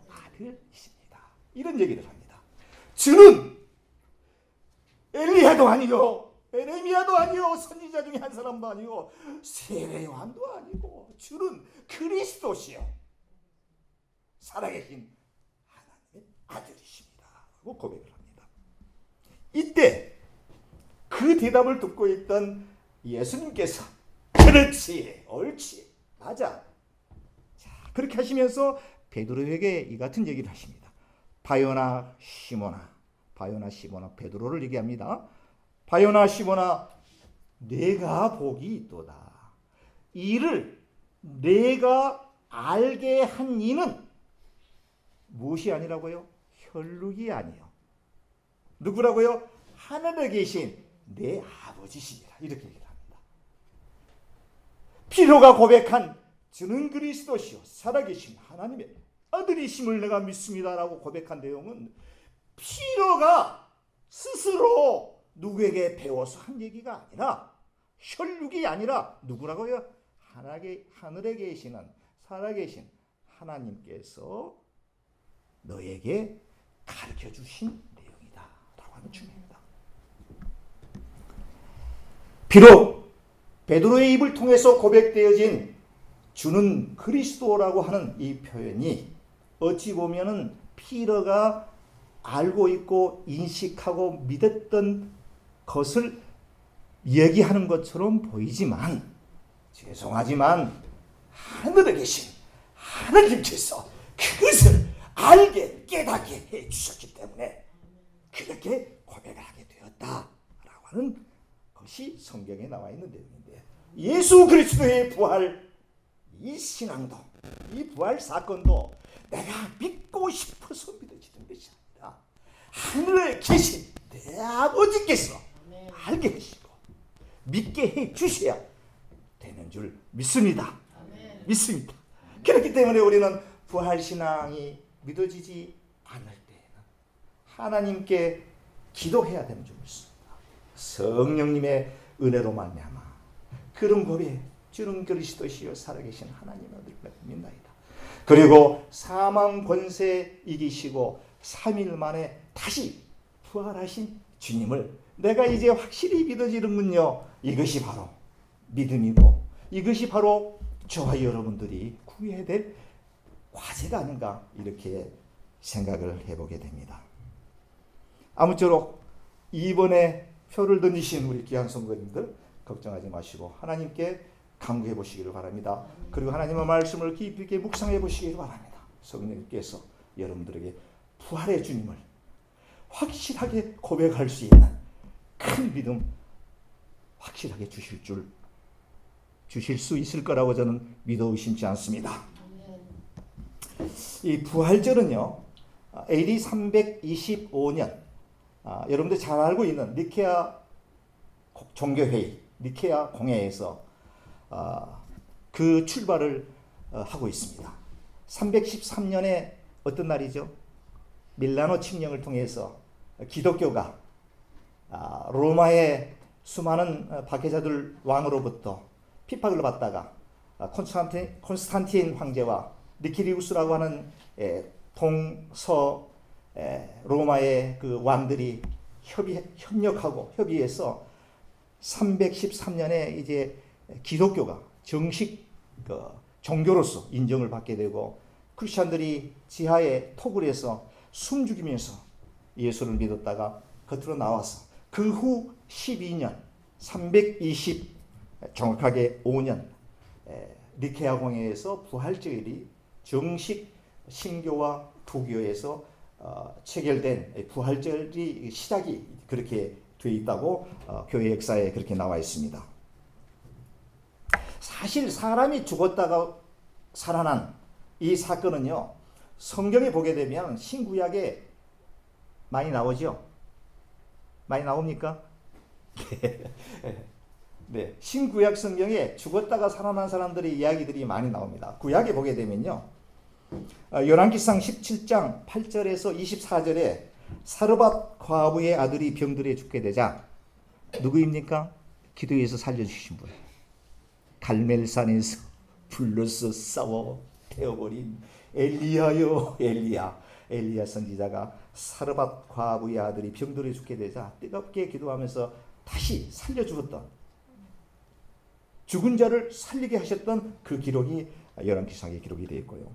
아들이십니다. 이런 얘기를 합니다. 주는 엘리야도 아니요 에레미야도 아니요 선지자 중에 한 사람도 아니고 세례 요한도 아니고 주는 그리스도시요 살아계신 하나님의 아들이십니다 라고 고백을 합니다. 이때 그 대답을 듣고 있던 예수님께서 그렇지 옳지 맞아 자, 그렇게 하시면서 베드로에게 이 같은 얘기를 하십니다. 바요나 시모나 베드로를 얘기합니다. 바요나 시모나 내가 복이 있도다. 이를 내가 알게 한 이는 무엇이 아니라고요? 혈육이 아니요. 누구라고요? 하늘에 계신 내 아버지시니라. 이렇게 얘기를 합니다. 피로가 고백한 주는 그리스도시요 살아계신 하나님의 아들이심을 내가 믿습니다라고 고백한 내용은 피로가 스스로 누구에게 배워서 한 얘기가 아니라 혈육이 아니라 누구라고요? 하늘에 계시는 살아계신 하나님께서 너에게 가르쳐 주신 내용이다 라고 하는 중입니다. 비록 베드로의 입을 통해서 고백되어진 주는 그리스도라고 하는 이 표현이 어찌 보면은 피러가 알고 있고 인식하고 믿었던 것을 얘기하는 것처럼 보이지만 죄송하지만 하늘에 계신 하나님께서 그것을 알게 깨닫게 해주셨기 때문에 그렇게 고백을 하게 되었다라고 하는 것이 성경에 나와 있는 내용인데 예수 그리스도의 부활 이 신앙도 이 부활 사건도 내가 믿고 싶어서 믿어지는 것이 아니라 하늘에 계신 내 아버지께서 알게 하시고 믿게 해 주셔야 되는 줄 믿습니다. 믿습니다. 그렇기 때문에 우리는 부활 신앙이 믿어지지 않을 때에는 하나님께 기도해야 되는 줄 믿습니다. 성령님의 은혜로 말미암아 그런 고백 주는 그리스도시요 살아계신 하나님의 아들 믿나이다. 그리고 사망 권세 이기시고 3일 만에 다시 부활하신 주님을 내가 이제 확실히 믿어지는군요. 이것이 바로 믿음이고 이것이 바로 저와 여러분들이 구해야 될 과제가 아닌가 이렇게 생각을 해보게 됩니다. 아무쪼록 이번에 표를 던지신 우리 귀한 성도님들 걱정하지 마시고 하나님께 간구해 보시기를 바랍니다. 그리고 하나님의 말씀을 깊이 있게 묵상해 보시기를 바랍니다. 성령님께서 여러분들에게 부활의 주님을 확실하게 고백할 수 있는 큰 믿음 확실하게 주실 수 있을 거라고 저는 믿어 의심치 않습니다. 이 부활절은요 AD 325년 여러분들 잘 알고 있는 니케아 종교회의 니케아 공회에서 그 출발을 하고 있습니다. 313년에 어떤 날이죠? 밀라노 칙령을 통해서 기독교가 로마의 수많은 박해자들 왕으로부터 핍박을 받다가 콘스탄틴 황제와 니키리우스라고 하는 동서 로마의 그 왕들이 협력하고 협의해서 313년에 이제 기독교가 정식 그 종교로서 인정을 받게 되고 크리스천들이 지하에 톡을 해서 숨죽이면서 예수를 믿었다가 겉으로 나와서 그 후 12년 320 정확하게 5년 니케아 공회에서 부활절이 정식 신교와 투교에서 체결된 부활절이 시작이 그렇게 되어 있다고 교회 역사에 그렇게 나와 있습니다. 사실 사람이 죽었다가 살아난 이 사건은요, 성경에 보게 되면 신구약에 많이 나오죠. 많이 나옵니까? 네, 신구약 성경에 죽었다가 살아난 사람들의 이야기들이 많이 나옵니다. 구약에 보게 되면요, 열왕기상 17장 8절에서 24절에 사르밧 과부의 아들이 병들어 죽게 되자 누구입니까? 기도해서 살려주신 분. 갈멜산에서 불러서 싸워 태워버린 엘리야요 엘리야 선지자가 사르밧 과부의 아들이 병들어 죽게 되자 뜨겁게 기도하면서 다시 살려주었던, 죽은 자를 살리게 하셨던 그 기록이 열왕기상에 기록이 되어 있고요.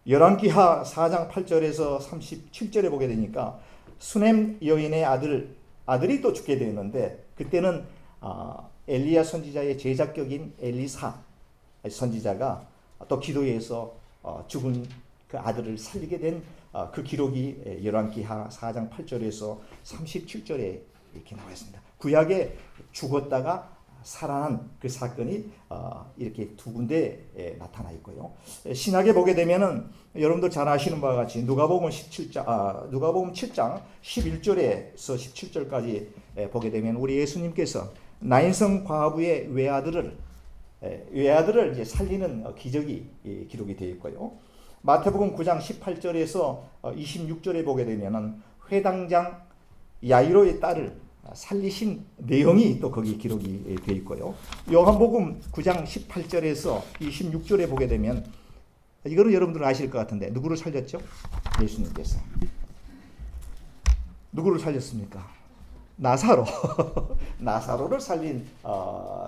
열왕기하 4장 8절에서 37절에 보게 되니까 수넴 여인의 아들이 또 죽게 되었는데, 그때는 엘리야 선지자의 제작격인 엘리사 선지자가 또 기도해서 죽은 그 아들을 살리게 된 그 기록이 열왕기하 4장 8절에서 37절에 이렇게 나와 있습니다. 구약에 죽었다가 살아난 그 사건이 이렇게 두 군데에 나타나 있고요. 신약에 보게 되면은 여러분들 잘 아시는 바와 같이 누가복음 7장 11절에서 17절까지 보게 되면 우리 예수님께서 나인성 과부의 외아들을 이제 살리는 기적이 기록이 되어 있고요. 마태복음 9장 18절에서 26절에 보게 되면은 회당장 야이로의 딸을 살리신 내용이 또 거기 기록이 되어 있고요. 요한복음 9장 18절에서 26절에 보게 되면, 이거는 여러분들은 아실 것 같은데 누구를 살렸죠? 예수님께서. 누구를 살렸습니까? 나사로를 살린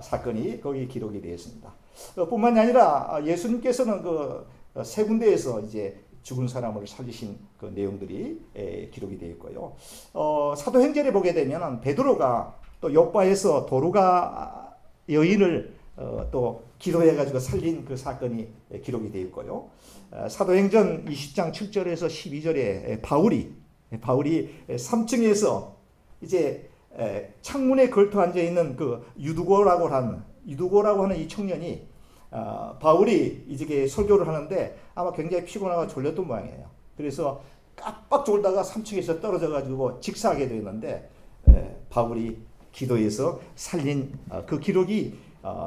사건이 거기 기록이 되어 있습니다. 뿐만이 아니라 예수님께서는 그 세 군데에서 이제 죽은 사람을 살리신 그 내용들이 기록이 되어 있고요. 사도행전에 보게 되면 베드로가 또 요바에서 도루가 여인을 또 기도해가지고 살린 그 사건이 기록이 되어 있고요. 사도행전 20장 7절에서 12절에 바울이 3층에서 이제 창문에 걸터 앉아 있는 그 유두고라고 하는 이 청년이 바울이 이제 설교를 하는데 아마 굉장히 피곤하고 졸렸던 모양이에요. 그래서 깜빡 졸다가 3층에서 떨어져 가지고 직사하게 되었는데 바울이 기도해서 살린 그 기록이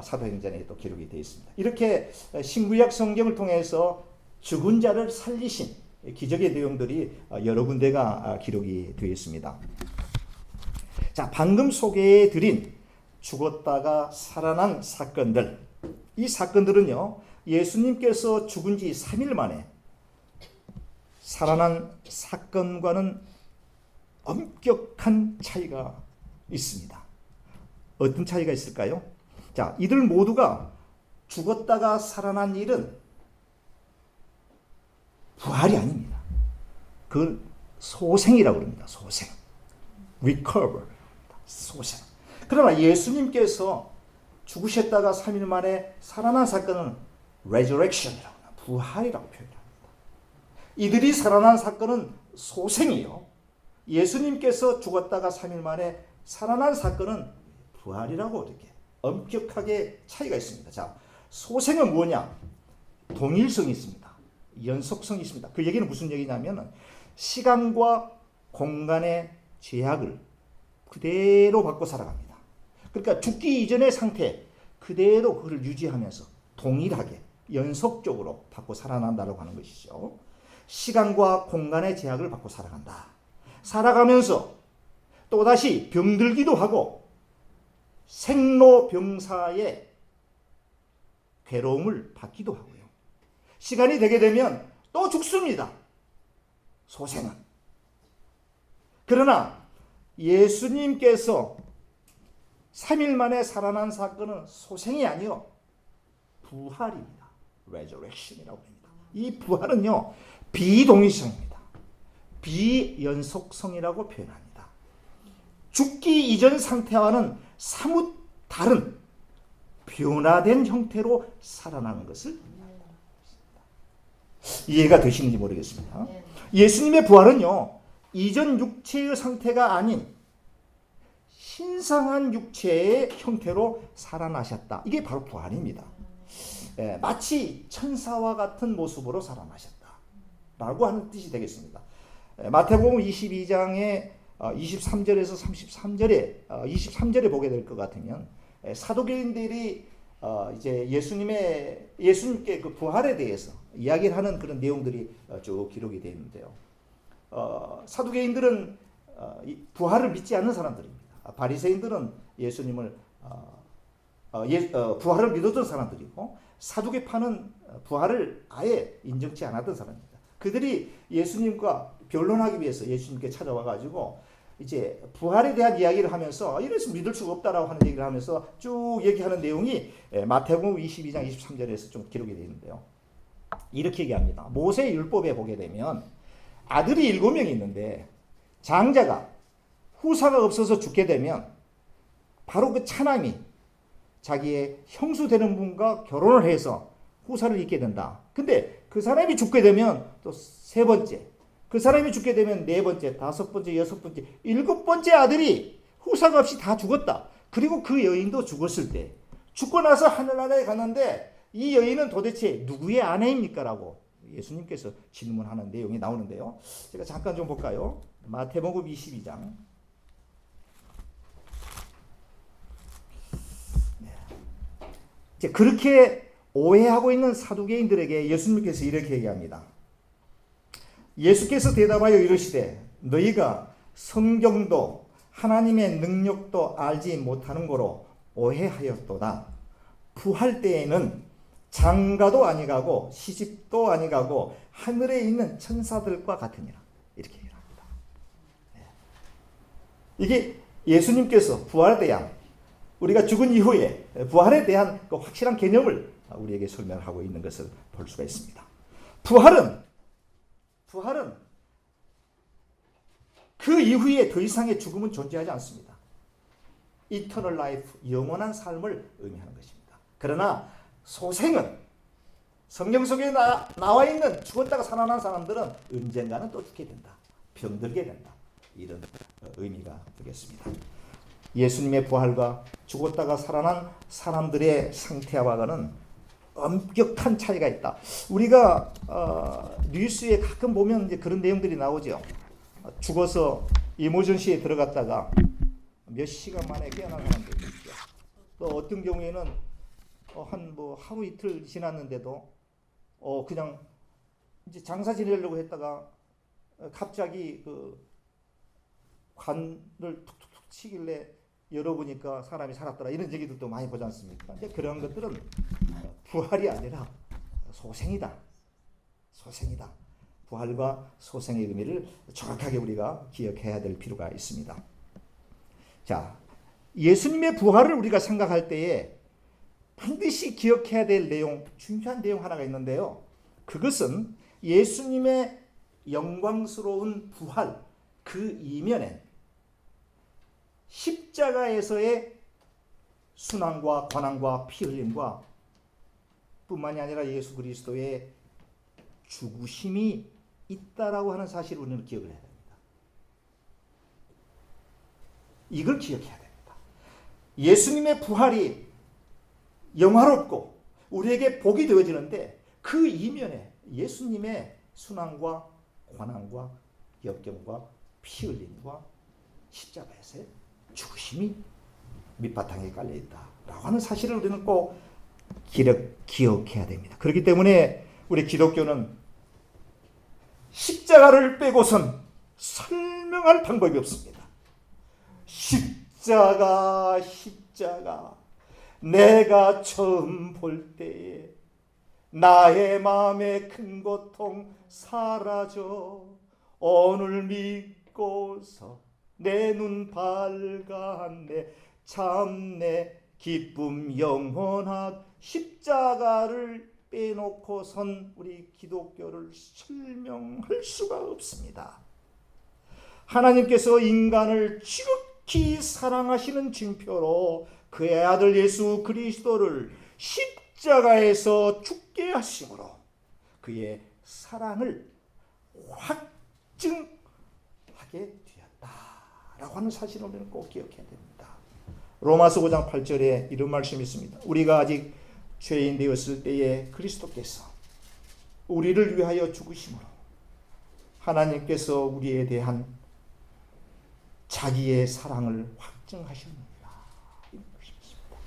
사도행전에 또 기록이 되어 있습니다. 이렇게 신구약 성경을 통해서 죽은 자를 살리신 기적의 내용들이 여러 군데가 기록이 되어 있습니다. 자, 방금 소개해 드린 죽었다가 살아난 사건들, 이 사건들은요, 예수님께서 죽은 지 3일 만에 살아난 사건과는 엄격한 차이가 있습니다. 어떤 차이가 있을까요? 자, 이들 모두가 죽었다가 살아난 일은 부활이 아닙니다. 그걸 소생이라고 합니다. 소생. recover. 소생. 그러나 예수님께서 죽으셨다가 3일 만에 살아난 사건은 resurrection이라고 합니다. 부활이라고 표현합니다. 이들이 살아난 사건은 소생이요. 예수님께서 죽었다가 3일 만에 살아난 사건은 부활이라고 이렇게 엄격하게 차이가 있습니다. 자, 소생은 뭐냐? 동일성이 있습니다. 연속성이 있습니다. 그 얘기는 무슨 얘기냐면 시간과 공간의 제약을 그대로 받고 살아갑니다. 그러니까 죽기 이전의 상태 그대로 그걸 유지하면서 동일하게 연속적으로 받고 살아난다고 하는 것이죠. 시간과 공간의 제약을 받고 살아간다. 살아가면서 또다시 병들기도 하고 생로병사의 괴로움을 받기도 하고요. 시간이 되게 되면 또 죽습니다. 소생은. 그러나 예수님께서 3일 만에 살아난 사건은 소생이 아니요 부활입니다. resurrection이라고 합니다. 이 부활은요, 비동의성입니다. 비연속성이라고 표현합니다. 죽기 이전 상태와는 사뭇 다른 변화된 형태로 살아나는 것을 이해가 되시는지 모르겠습니다. 예수님의 부활은요, 이전 육체의 상태가 아닌 신성한 육체의 형태로 살아나셨다. 이게 바로 부활입니다. 마치 천사와 같은 모습으로 살아나셨다 라고 하는 뜻이 되겠습니다. 마태복음 22장의 23절에서 23절에 보게 될 것 같으면 사도계인들이 이제 예수님께 그 부활에 대해서 이야기를 하는 그런 내용들이 쭉 기록이 되어 있는데요. 사두개인들은 부활을 믿지 않는 사람들입니다. 바리새인들은 예수님을 부활을 믿었던 사람들이고, 사두개파는 부활을 아예 인정치 않았던 사람입니다. 그들이 예수님과 변론하기 위해서 예수님께 찾아와 가지고 이제 부활에 대한 이야기를 하면서 이래서 믿을 수가 없다라고 하는 얘기를 하면서 쭉 얘기하는 내용이 마태복음 22장 23절에서 좀 기록이 되어 있는데요. 이렇게 얘기합니다. 모세 율법에 보게 되면 아들이 7명이 있는데 장자가 후사가 없어서 죽게 되면 바로 그 차남이 자기의 형수 되는 분과 결혼을 해서 후사를 잇게 된다. 근데 그 사람이 죽게 되면 또 세 번째, 그 사람이 죽게 되면 네 번째, 다섯 번째, 여섯 번째, 일곱 번째 아들이 후사가 없이 다 죽었다. 그리고 그 여인도 죽었을 때, 죽고 나서 하늘나라에 갔는데 이 여인은 도대체 누구의 아내입니까? 라고 예수님께서 질문하는 내용이 나오는데요. 제가 잠깐 좀 볼까요? 마태복음 22장. 이제 그렇게 오해하고 있는 사두개인들에게 예수님께서 이렇게 얘기합니다. 예수께서 대답하여 이르시되 너희가 성경도 하나님의 능력도 알지 못하는 거로 오해하였도다. 부활 때에는 장가도 아니가고 시집도 아니가고 하늘에 있는 천사들과 같으니라. 이렇게 얘기합니다. 이게 예수님께서 부활에 대한, 우리가 죽은 이후에 부활에 대한 그 확실한 개념을 우리에게 설명하고 있는 것을 볼 수가 있습니다. 부활은 그 이후에 더 이상의 죽음은 존재하지 않습니다. Eternal life, 영원한 삶을 의미하는 것입니다. 그러나 소생은 성경 속에 나와 있는 죽었다가 살아난 사람들은 언젠가는 또 죽게 된다. 병들게 된다. 이런 의미가 되겠습니다. 예수님의 부활과 죽었다가 살아난 사람들의 상태와는 엄격한 차이가 있다. 우리가 뉴스에 가끔 보면 이제 그런 내용들이 나오죠. 죽어서 이모전시에 들어갔다가 몇 시간 만에 깨어난 사람들이 있죠. 또 어떤 경우에는 한 하루 이틀 지났는데도 그냥 이제 장사 지내려고 했다가 갑자기 그 관을 툭툭툭 치길래 열어보니까 사람이 살았더라. 이런 얘기들도 많이 보지 않습니까? 이제 그런 것들은 부활이 아니라 소생이다. 소생이다. 부활과 소생의 의미를 정확하게 우리가 기억해야 될 필요가 있습니다. 자, 예수님의 부활을 우리가 생각할 때에 반드시 기억해야 될 내용, 중요한 내용 하나가 있는데요. 그것은 예수님의 영광스러운 부활, 그 이면에 십자가에서의 순환과 관함과 피 흘림과 뿐만이 아니라 예수 그리스도의 죽으심이 있다라고 하는 사실을 우리는 기억을 해야 됩니다. 이걸 기억해야 됩니다. 예수님의 부활이 영화롭고 우리에게 복이 되어지는데 그 이면에 예수님의 순환과 관함과 역경과 피 흘림과 십자가에서의 죽으심이 밑바탕에 깔려있다라고 하는 사실을 우리는 꼭 기억해야 됩니다. 그렇기 때문에 우리 기독교는 십자가를 빼고선 설명할 방법이 없습니다. 십자가 내가 처음 볼 때에 나의 마음의 큰 고통 사라져 오늘 믿고서 내 눈 밝았네 참 내 기쁨 영원한 십자가를 빼놓고선 우리 기독교를 설명할 수가 없습니다. 하나님께서 인간을 지극히 사랑하시는 징표로 그의 아들 예수 그리스도를 십자가에서 죽게 하심으로 그의 사랑을 확증하게 되었다라고 하는 사실을 우리는 꼭 기억해야 됩니다. 로마서 5장 8절에 이런 말씀이 있습니다. 우리가 아직 죄인 되었을 때에 그리스도께서 우리를 위하여 죽으심으로 하나님께서 우리에 대한 자기의 사랑을 확증하셨느니라. 이런 것입니다.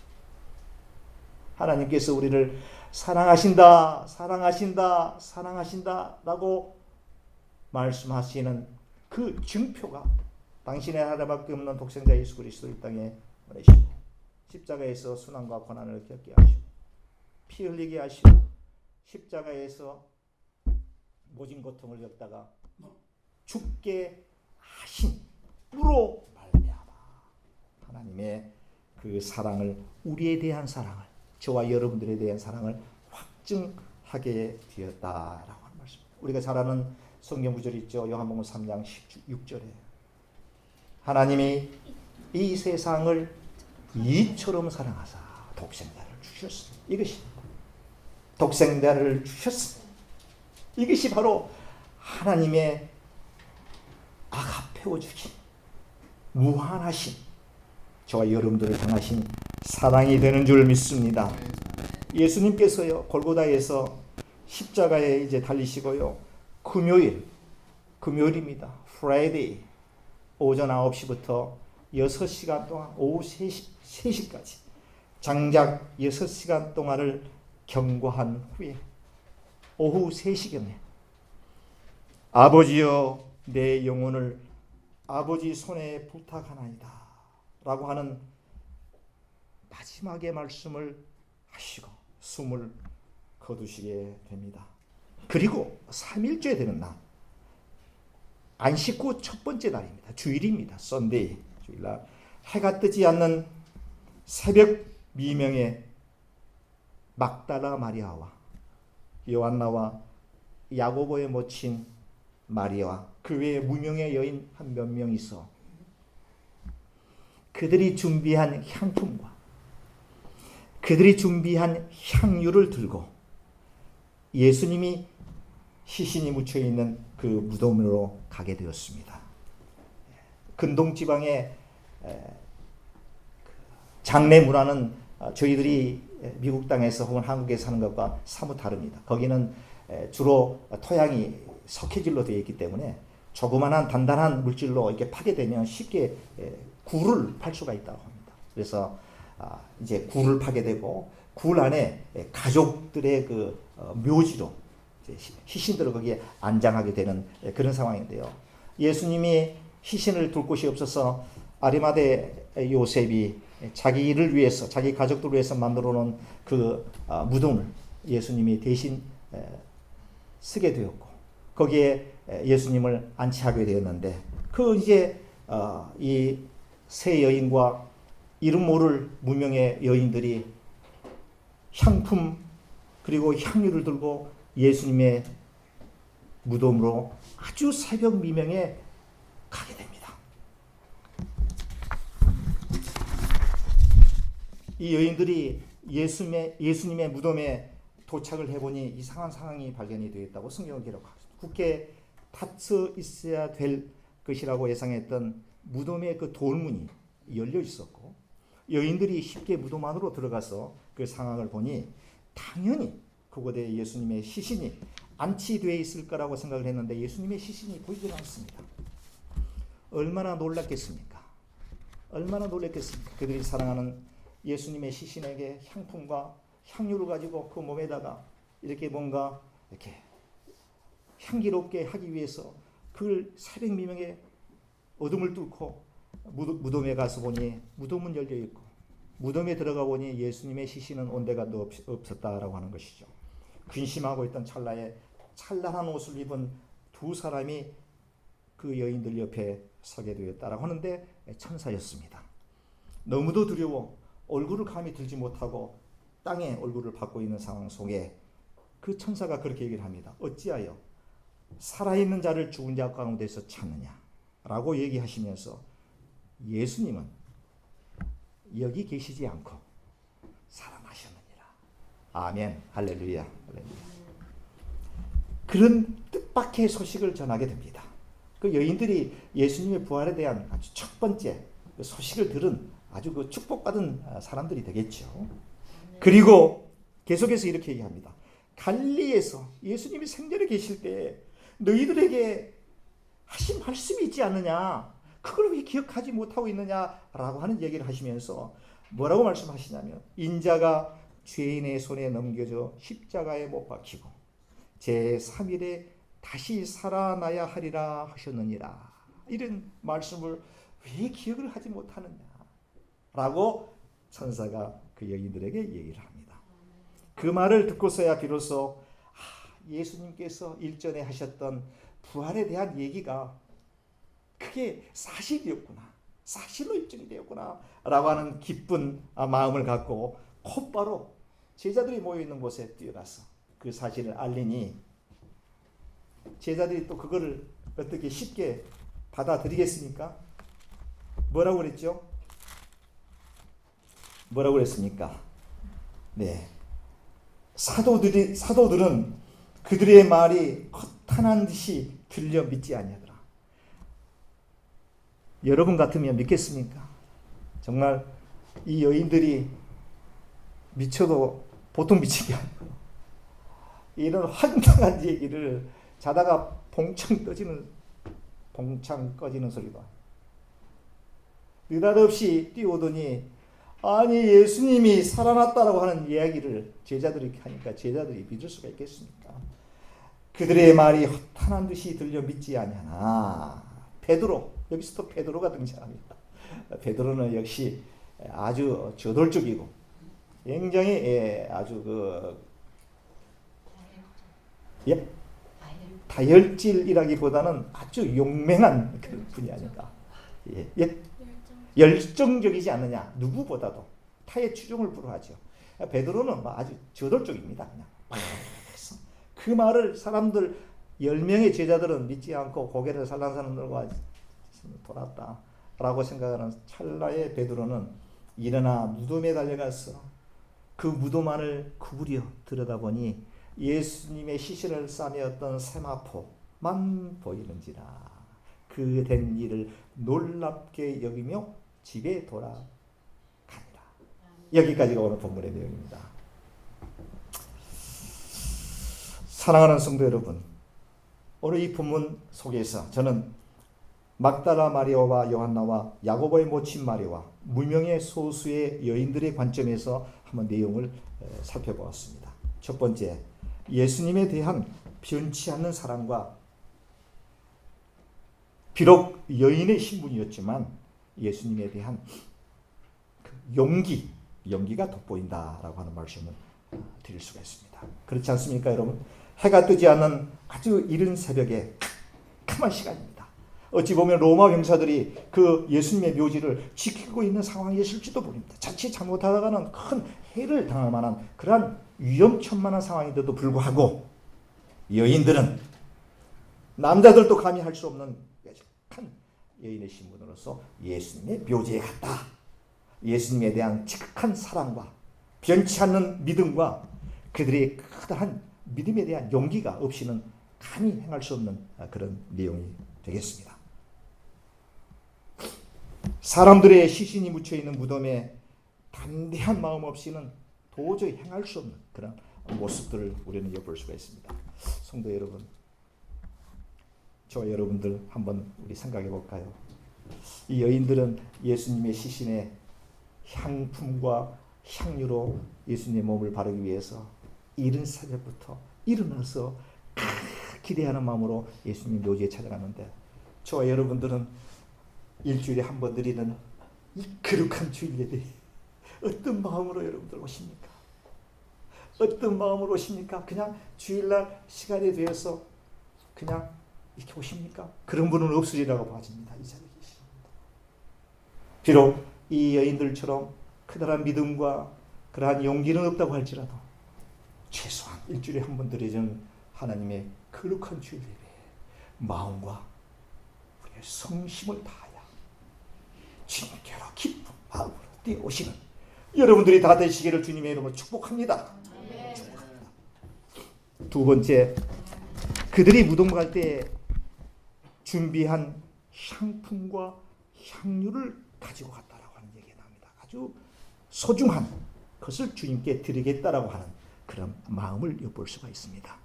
하나님께서 우리를 사랑하신다, 사랑하신다, 사랑하신다라고 말씀하시는 그 증표가 당신의 하나밖에 없는 독생자 예수 그리스도를 이 땅에 보내시고 십자가에서 순환과 고난을 겪게 하시고 피 흘리게 하시고 십자가에서 모진 고통을 겪다가 죽게 하심으로 말미암아 하나님의 그 사랑을, 우리에 대한 사랑을, 저와 여러분들에 대한 사랑을 확증하게 되었다라고 하는 말씀입니다. 우리가 잘 아는 성경 구절이 있죠. 요한복음 3장 16절에 하나님이 이 세상을 이처럼 사랑하사 독생자를 주셨습니다. 이것이 독생자를 주셨습니다. 이것이 바로 하나님의 아가페오 주신 무한하신 저와 여러분들을 향하신 사랑이 되는 줄 믿습니다. 예수님께서요 골고다에서 십자가에 이제 달리시고요 금요일입니다. 프라이데이 오전 9시부터 6시간 동안 오후 3시까지 장작 6시간 동안을 경과한 후에 오후 3시경에 아버지여 내 영혼을 아버지 손에 부탁하나이다 라고 하는 마지막의 말씀을 하시고 숨을 거두시게 됩니다. 그리고 3일째 되는 날 안식 후 첫 번째 날입니다. 주일입니다. 썬데이 주일날 해가 뜨지 않는 새벽 미명에 막달라 마리아와 요한나와 야고보의 모친 마리아와 그 외에 무명의 여인 한 몇 명 있어 그들이 준비한 향품과 그들이 준비한 향유를 들고 예수님이 시신이 묻혀있는 그 무덤으로 가게 되었습니다. 근동지방의 장례 문화는 저희들이 미국 땅에서 혹은 한국에 사는 것과 사뭇 다릅니다. 거기는 주로 토양이 석회질로 되어 있기 때문에 조그만한 단단한 물질로 이렇게 파게 되면 쉽게 굴을 팔 수가 있다고 합니다. 그래서 이제 굴을 파게 되고 굴 안에 가족들의 그 묘지로 시신들을 거기에 안장하게 되는 그런 상황인데요. 예수님이 시신을 둘 곳이 없어서 아리마대 요셉이 자기를 위해서 자기 가족들을 위해서 만들어 놓은 그 무덤을 예수님이 대신 쓰게 되었고 거기에 예수님을 안치하게 되었는데 그 이제 이 세 여인과 이름 모를 무명의 여인들이 향품 그리고 향유를 들고 예수님의 무덤으로 아주 새벽 미명에 가게 됩니다. 이 여인들이 예수님의 무덤에 도착을 해보니 이상한 상황이 발견이 되었다고 성경을 기록합니다. 굳게 닫혀 있어야 될 것이라고 예상했던 무덤의 그 돌문이 열려 있었고 여인들이 쉽게 무덤 안으로 들어가서 그 상황을 보니 당연히 그곳에 예수님의 시신이 안치되어 있을 거라고 생각을 했는데 예수님의 시신이 보이질 않습니다. 얼마나 놀랐겠습니까? 얼마나 놀랐겠습니까? 그들이 사랑하는 예수님의 시신에게 향품과 향유를 가지고 그 몸에다가 이렇게 뭔가 이렇게 향기롭게 하기 위해서 그 새벽 미명에 어둠을 뚫고 무덤에 가서 보니 무덤은 열려 있고 무덤에 들어가 보니 예수님의 시신은 온데가 없었다라고 하는 것이죠. 근심하고 있던 찰나에 찬란한 옷을 입은 두 사람이 그 여인들 옆에 서게 되었다라고 하는데 천사였습니다. 너무도 두려워 얼굴을 감히 들지 못하고 땅에 얼굴을 받고 있는 상황 속에 그 천사가 그렇게 얘기를 합니다. 어찌하여 살아있는 자를 죽은 자 가운데서 찾느냐 라고 얘기하시면서 예수님은 여기 계시지 않고 살아나셨느니라. 아멘. 할렐루야. 할렐루야. 그런 뜻밖의 소식을 전하게 됩니다. 그 여인들이 예수님의 부활에 대한 아주 첫 번째 소식을 들은 아주 그 축복받은 사람들이 되겠죠. 그리고 계속해서 이렇게 얘기합니다. 갈릴리에서 예수님이 생전에 계실 때 너희들에게 하신 말씀이 있지 않느냐? 그걸 왜 기억하지 못하고 있느냐라고 하는 얘기를 하시면서 뭐라고 말씀하시냐면 인자가 죄인의 손에 넘겨져 십자가에 못 박히고 제3일에 다시 살아나야 하리라 하셨느니라. 이런 말씀을 왜 기억을 하지 못하느냐 라고 천사가 그 여인들에게 얘기를 합니다. 그 말을 듣고서야 비로소 예수님께서 일전에 하셨던 부활에 대한 얘기가 그게 사실이었구나, 사실로 입증이 되었구나 라고 하는 기쁜 마음을 갖고 곧바로 제자들이 모여있는 곳에 뛰어가서 그 사실을 알리니 제자들이 또 그거를 어떻게 쉽게 받아들이겠습니까? 뭐라고 그랬죠? 뭐라고 그랬습니까? 네, 사도들은 그들의 말이 허탄한 듯이 들려 믿지 아니하더라. 여러분 같으면 믿겠습니까? 정말 이 여인들이 미쳐도 보통 미친 게 아니고 이런 황당한 얘기를 자다가 봉창 꺼지는 소리가 느닷없이 뛰어오더니 아니 예수님이 살아났다라고 하는 이야기를 제자들이 하니까 제자들이 믿을 수가 있겠습니까? 그들의 말이 허탄한 듯이 들려 믿지 아니하나. 베드로, 여기서 또 베드로가 등장합니다. 베드로는 역시 아주 저돌적이고 굉장히 아주 다혈질이라기보다는 아주 용맹한 그런 분이 아닌가. 열정적이지 않느냐. 누구보다도 타의 추종을 불허하죠. 베드로는 아주 저돌적입니다. 그냥 그 말을 사람들 10명의 제자들은 믿지 않고 고개를 살랑살랑 들고 돌았다 라고 생각하는 찰나의 베드로는 일어나 무덤에 달려가서 그 무덤 안을 구부려 들여다보니 예수님의 시신을 싸매었던 세마포만 보이는지라. 그 된 일을 놀랍게 여기며 집에 돌아가니라. 여기까지가 오늘 본문의 내용입니다. 사랑하는 성도 여러분, 오늘 이 본문 속에서 저는 막달라 마리아와 요한나와 야고보의 모친 마리아와 무명의 소수의 여인들의 관점에서 한번 내용을 살펴보았습니다. 첫 번째, 예수님에 대한 변치 않는 사랑과 비록 여인의 신분이었지만 예수님에 대한 용기가 돋보인다라고 하는 말씀을 드릴 수가 있습니다. 그렇지 않습니까, 여러분? 해가 뜨지 않는 아주 이른 새벽에 캄캄한 시간입니다. 어찌 보면 로마 병사들이 그 예수님의 묘지를 지키고 있는 상황이었을지도 모릅니다. 자칫 잘못하다가는 큰 해를 당할 만한 그러한 위험천만한 상황인데도 불구하고 여인들은 남자들도 감히 할 수 없는 큰 여인의 신분으로서 예수님의 묘지에 갔다. 예수님에 대한 지극한 사랑과 변치 않는 믿음과 그들의 커다란 믿음에 대한 용기가 없이는 감히 행할 수 없는 그런 내용이 되겠습니다. 사람들의 시신이 묻혀있는 무덤에 담대한 마음 없이는 도저히 행할 수 없는 그런 모습들을 우리는 엿볼 수가 있습니다. 성도 여러분, 저와 여러분들 한번 우리 생각해 볼까요? 이 여인들은 예수님의 시신에 향품과 향유로 예수님의 몸을 바르기 위해서 이른 새벽부터 일어나서 기대하는 마음으로 예수님 묘지에 찾아갔는데, 저와 여러분들은 일주일에 한 번 드리는 이 거룩한 주일 예배 어떤 마음으로 여러분들 오십니까? 어떤 마음으로 오십니까? 그냥 주일날 시간이 되어서 그냥 이렇게 오십니까? 그런 분은 없으리라고 봐집니다. 이 자리에 계시는 분들. 비록 이 여인들처럼 그러한 믿음과 그러한 용기는 없다고 할지라도 최소한 일주일에 한 번 드려지는 하나님의 거룩한 주일 예배에 마음과 우리의 성심을 다하여 진짜로 기쁜 마음으로 뛰어오시는 여러분들이 다 되시기를 주님의 이름으로 축복합니다. 축복합니다. 두 번째, 그들이 무덤 갈 때 준비한 향품과 향유를 가지고 갔다라고 하는 얘기가 나옵니다. 아주 소중한 것을 주님께 드리겠다라고 하는 그런 마음을 엿볼 수가 있습니다.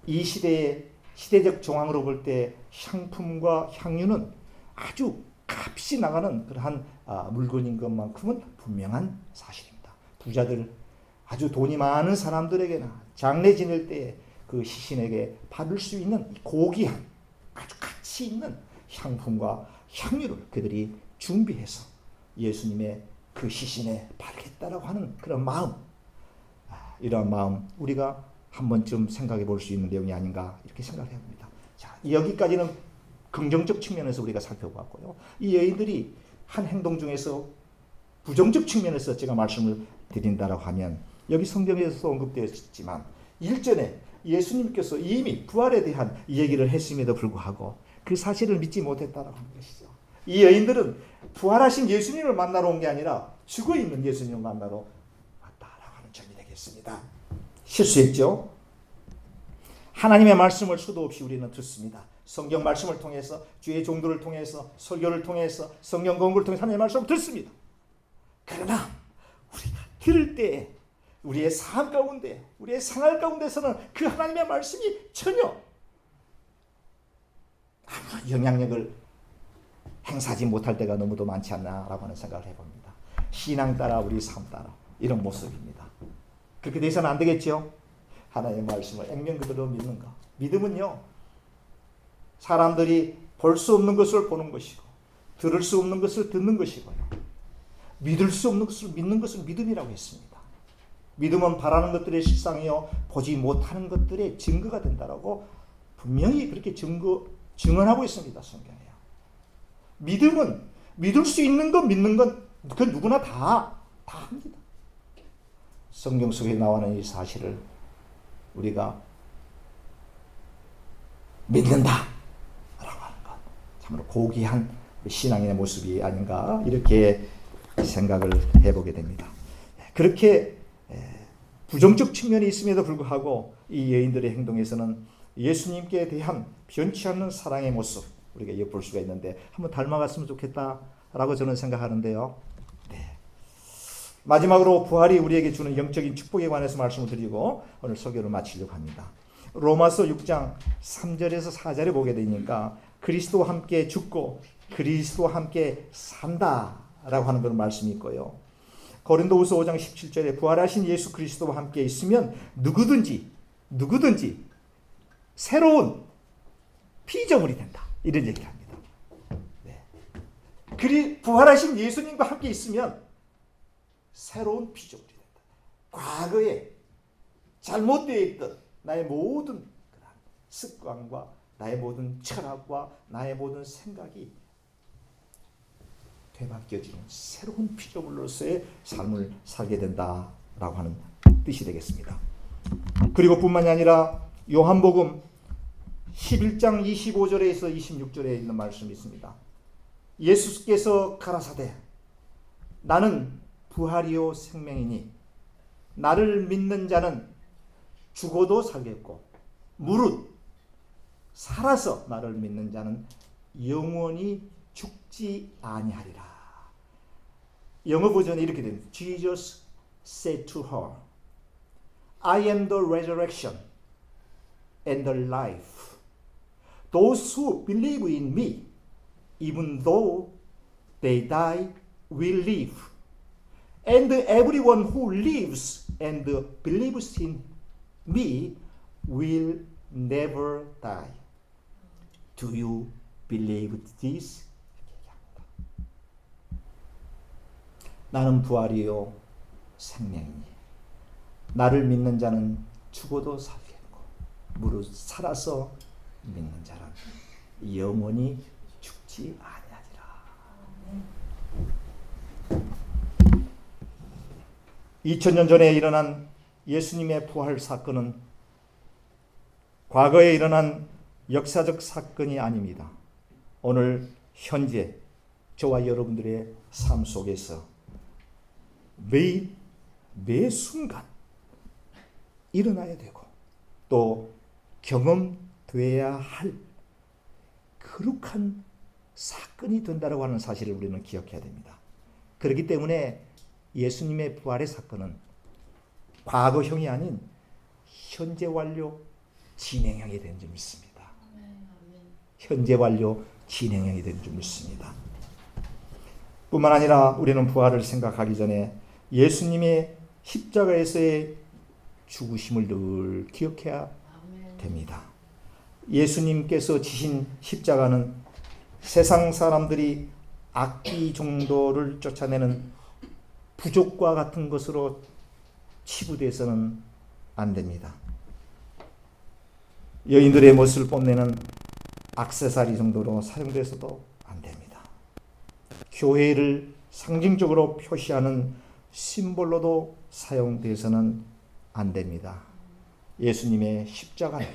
이 시대의 시대적 정황으로 볼 때 향품과 향유는 아주 값이 나가는 그러한 물건인 것만큼은 분명한 사실입니다. 부자들, 아주 돈이 많은 사람들에게나 장례 지낼 때 그 시신에게 받을 수 있는 고귀한 아주 가치 있는 향품과 향유를 그들이 준비해서 예수님의 그 시신에 바르겠다라고 하는 그런 마음, 이러한 마음 우리가 한 번쯤 생각해 볼 수 있는 내용이 아닌가 이렇게 생각해 봅니다. 자, 여기까지는 긍정적 측면에서 우리가 살펴봤고요. 이 여인들이 한 행동 중에서 부정적 측면에서 제가 말씀을 드린다라고 하면 여기 성경에서 언급되어 있지만 일전에 예수님께서 이미 부활에 대한 얘기를 했음에도 불구하고 그 사실을 믿지 못했다라고 하는 것이죠. 이 여인들은 부활하신 예수님을 만나러 온 게 아니라 죽어있는 예수님을 만나러 왔다라고 하는 점이 되겠습니다. 실수했죠. 하나님의 말씀을 수도 없이 우리는 듣습니다. 성경 말씀을 통해서 주의 종들을 통해서 설교를 통해서 성경 공부를 통해서 하나님의 말씀을 듣습니다. 그러나 우리가 들을 때 우리의 삶 가운데 우리의 생활 가운데서는 그 하나님의 말씀이 전혀 아무런 영향력을 행사하지 못할 때가 너무도 많지 않나라고 하는 생각을 해봅니다. 신앙 따라 우리 삶 따라 이런 모습입니다. 그렇게 돼서는 안 되겠죠. 하나님의 말씀을 액면 그대로 믿는 것. 믿음은요, 사람들이 볼 수 없는 것을 보는 것이고 들을 수 없는 것을 듣는 것이고요. 믿을 수 없는 것을 믿는 것을 믿음이라고 했습니다. 믿음은 바라는 것들의 실상이요 보지 못하는 것들의 증거가 된다라고 분명히 그렇게 증언하고 있습니다. 성경에요. 믿음은 믿을 수 있는 것 믿는 건 그 누구나 다 합니다. 성경 속에 나오는 이 사실을 우리가 믿는다 라고 하는 것 참으로 고귀한 신앙의 모습이 아닌가 이렇게 생각을 해보게 됩니다. 그렇게 부정적 측면이 있음에도 불구하고 이 여인들의 행동에서는 예수님께 대한 변치 않는 사랑의 모습 우리가 엿볼 수가 있는데 한번 닮아갔으면 좋겠다라고 저는 생각하는데요. 네. 마지막으로 부활이 우리에게 주는 영적인 축복에 관해서 말씀을 드리고 오늘 설교를 마치려고 합니다. 로마서 6장 3절에서 4절에 보게 되니까 그리스도와 함께 죽고 그리스도와 함께 산다라고 하는 그런 말씀이 있고요. 고린도후서 5장 17절에 부활하신 예수 그리스도와 함께 있으면 누구든지 새로운 피조물이 된다. 이런 얘기를 합니다. 네. 부활하신 예수님과 함께 있으면 새로운 피조물이 된다. 과거에 잘못되어 있던 나의 모든 습관과 나의 모든 철학과 나의 모든 생각이 되바뀌어지는 새로운 피조물로서의 삶을 살게 된다라고 하는 뜻이 되겠습니다. 그리고 뿐만이 아니라 요한복음 11장 25절에서 26절에 있는 말씀이 있습니다. 예수께서 가라사대 나는 부활이요 생명이니 나를 믿는 자는 죽어도 살겠고 무릇 살아서 나를 믿는 자는 영원히 죽지 아니하리라. 영어 버전이 이렇게 됩니다. Jesus said to her, I am the resurrection and the life. Those who believe in me, even though they die, will live. And everyone who lives and believes in me will never die. Do you believe this? 나는 부활이요 생명이니 나를 믿는 자는 죽어도 살겠고 무릇 살아서 믿는 자는 영원히 죽지 아니하리라. 2000년 전에 일어난 예수님의 부활 사건은 과거에 일어난 역사적 사건이 아닙니다. 오늘 현재 저와 여러분들의 삶 속에서 매 순간 일어나야 되고 또 경험되어야 할 거룩한 사건이 된다고 하는 사실을 우리는 기억해야 됩니다. 그렇기 때문에 예수님의 부활의 사건은 과거형이 아닌 현재 완료 진행형이 된 줄 믿습니다. 현재 완료 진행형이 된 줄 믿습니다. 뿐만 아니라 우리는 부활을 생각하기 전에 예수님의 십자가에서의 죽으심을 늘 기억해야 됩니다. 예수님께서 지신 십자가는 세상 사람들이 악기 정도를 쫓아내는 부족과 같은 것으로 치부돼서는 안 됩니다. 여인들의 멋을 뽐내는 액세서리 정도로 사용돼서도 안 됩니다. 교회를 상징적으로 표시하는 심볼로도 사용돼서는 안 됩니다. 예수님의 십자가는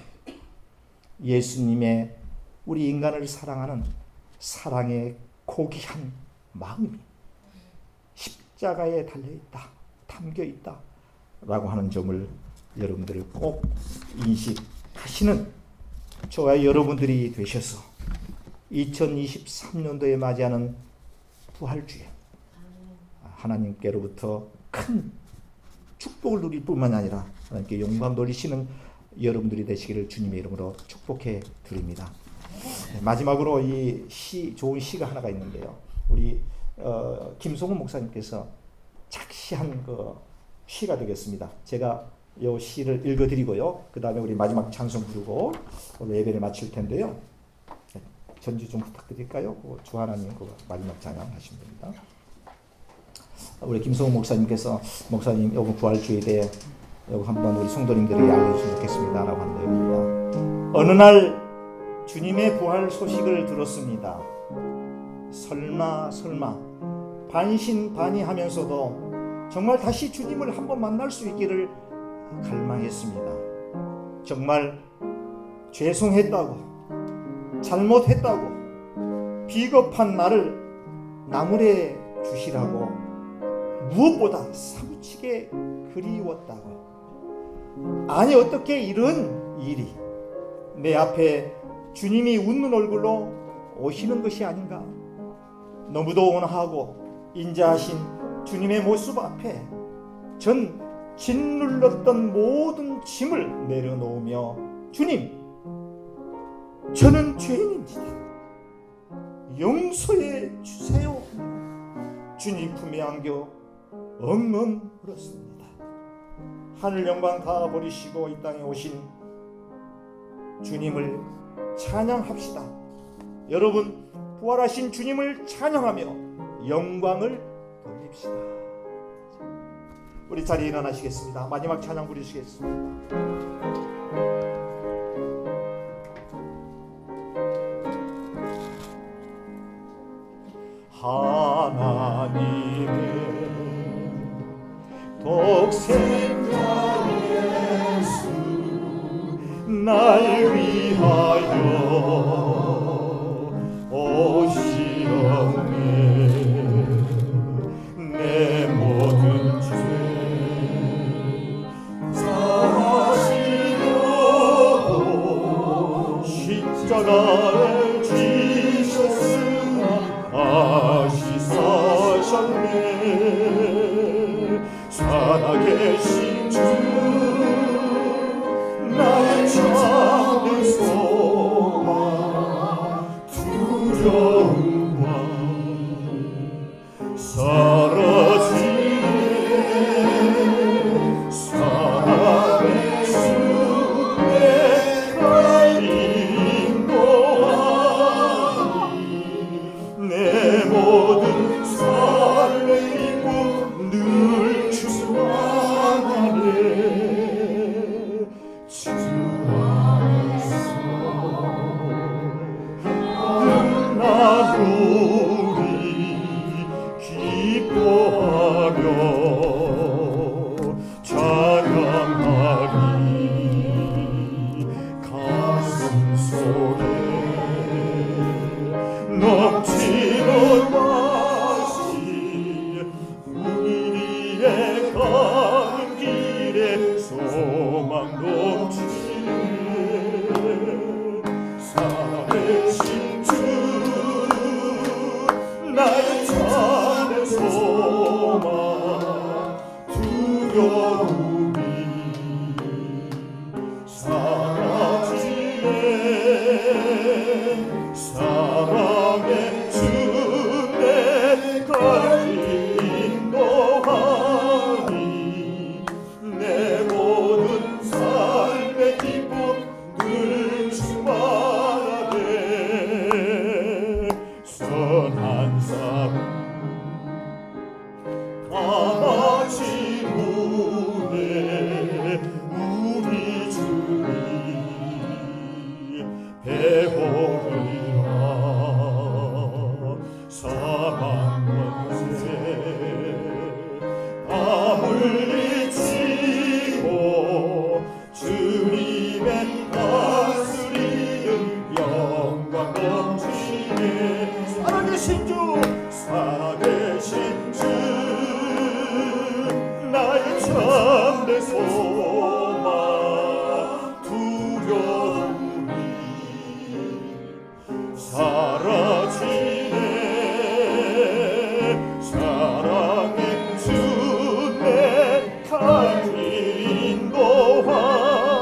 예수님의 우리 인간을 사랑하는 사랑의 고귀한 마음이 십자가에 달려있다, 담겨있다 라고 하는 점을 여러분들을 꼭 인식하시는 저와 여러분들이 되셔서 2023년도에 맞이하는 부활주에 하나님께로부터 큰 축복을 누릴 뿐만 아니라 하나님께 영광 돌리시는 여러분들이 되시기를 주님의 이름으로 축복해 드립니다. 마지막으로 좋은 시가 하나가 있는데요. 우리 김성훈 목사님께서 작시한 그 시가 되겠습니다. 제가 이 시를 읽어드리고요. 그 다음에 우리 마지막 찬송 부르고 오늘 예배를 마칠 텐데요. 전주 좀 부탁드릴까요? 주 하나님 그 마지막 찬양 하시면 됩니다. 우리 김성훈 목사님께서 목사님 요거 부활주의에 대해 요거 한번 우리 성도님들에게 알려주시면 좋겠습니다 라고 하는 내용입니다. 어느 날 주님의 부활 소식을 들었습니다. 설마 반신반의하면서도 정말 다시 주님을 한번 만날 수 있기를 갈망했습니다. 정말 죄송했다고 잘못했다고 비겁한 나를 나무래 주시라고 무엇보다 사무치게 그리웠다고. 아니 어떻게 이런 일이 내 앞에 주님이 웃는 얼굴로 오시는 것이 아닌가. 너무도 온화하고 인자하신 주님의 모습 앞에 전 짓눌렀던 모든 짐을 내려놓으며 주님, 저는 죄인입니다. 용서해 주세요. 주님 품에 안겨 엉엉 울었습니다. 하늘 영광 다 버리시고 이 땅에 오신 주님을 찬양합시다. 여러분, 부활하신 주님을 찬양하며 영광을 돌립시다. 우리 자리에 일어나시겠습니다. 마지막 찬양 부르시겠습니다. 하나님의 독생자 예수 날 위하여 오시었네. 내 모든 죄 사하시려고 십자가에 지셨으나 아시사셨네. 살아계신 주 나의 참된 소망 두려움과 사라지네. 사랑의 숲에 깔린 고아니 내 모든 설레이고 늘 주안하네. 주 안에서 나누리 기뻐하며 소망 넘치네 살아계신 주 나의 참된 소망 두려움이 사라지네 사랑의 주 내까지 인도하니 내 모든 삶의 기쁨 늘 충만하네 선한 삶 다같이 누네 우리 주님 배우리라 사망 권세 다 물리치고 주님의 다스리는 영광 넘치네 살아계신 주 살아계신 주 나의 참된 소망 두려움이 사라지네 사랑의 주 내 갈 길 인도하니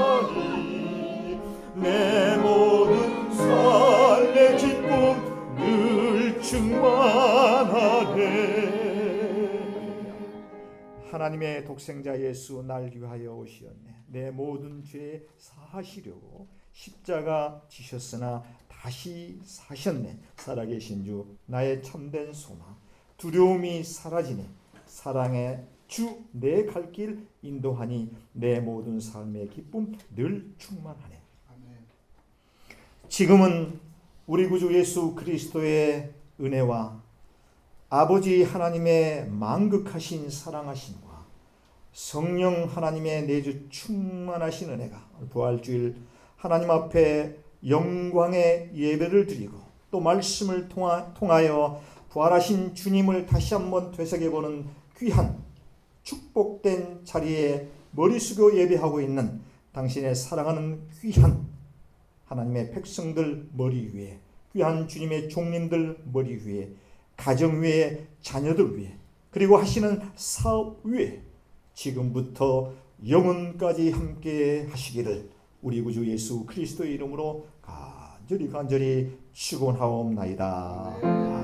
내 모든 삶의 기쁨 늘 충만하네 하나님의 독생자 예수 날 위하여 오시었네 내 모든 죄 사하시려고 십자가 지셨으나 다시 사셨네 살아계신 주 나의 참된 소망 두려움이 사라지네 사랑의 주 내 갈 길 인도하니 내 모든 삶의 기쁨 늘 충만하네 지금은 우리 구주 예수 그리스도의 은혜와 아버지 하나님의 만극하신 사랑하심과 성령 하나님의 내주 충만하신 은혜가 부활주일 하나님 앞에 영광의 예배를 드리고 또 말씀을 통하여 부활하신 주님을 다시 한번 되새겨보는 귀한 축복된 자리에 머리 숙여 예배하고 있는 당신의 사랑하는 귀한 하나님의 백성들 머리 위에 귀한 주님의 종님들 머리 위에 가정 위에 자녀들 위에 그리고 하시는 사업 위에 지금부터 영원까지 함께 하시기를 우리 구주 예수 그리스도의 이름으로 간절히 축원하옵나이다.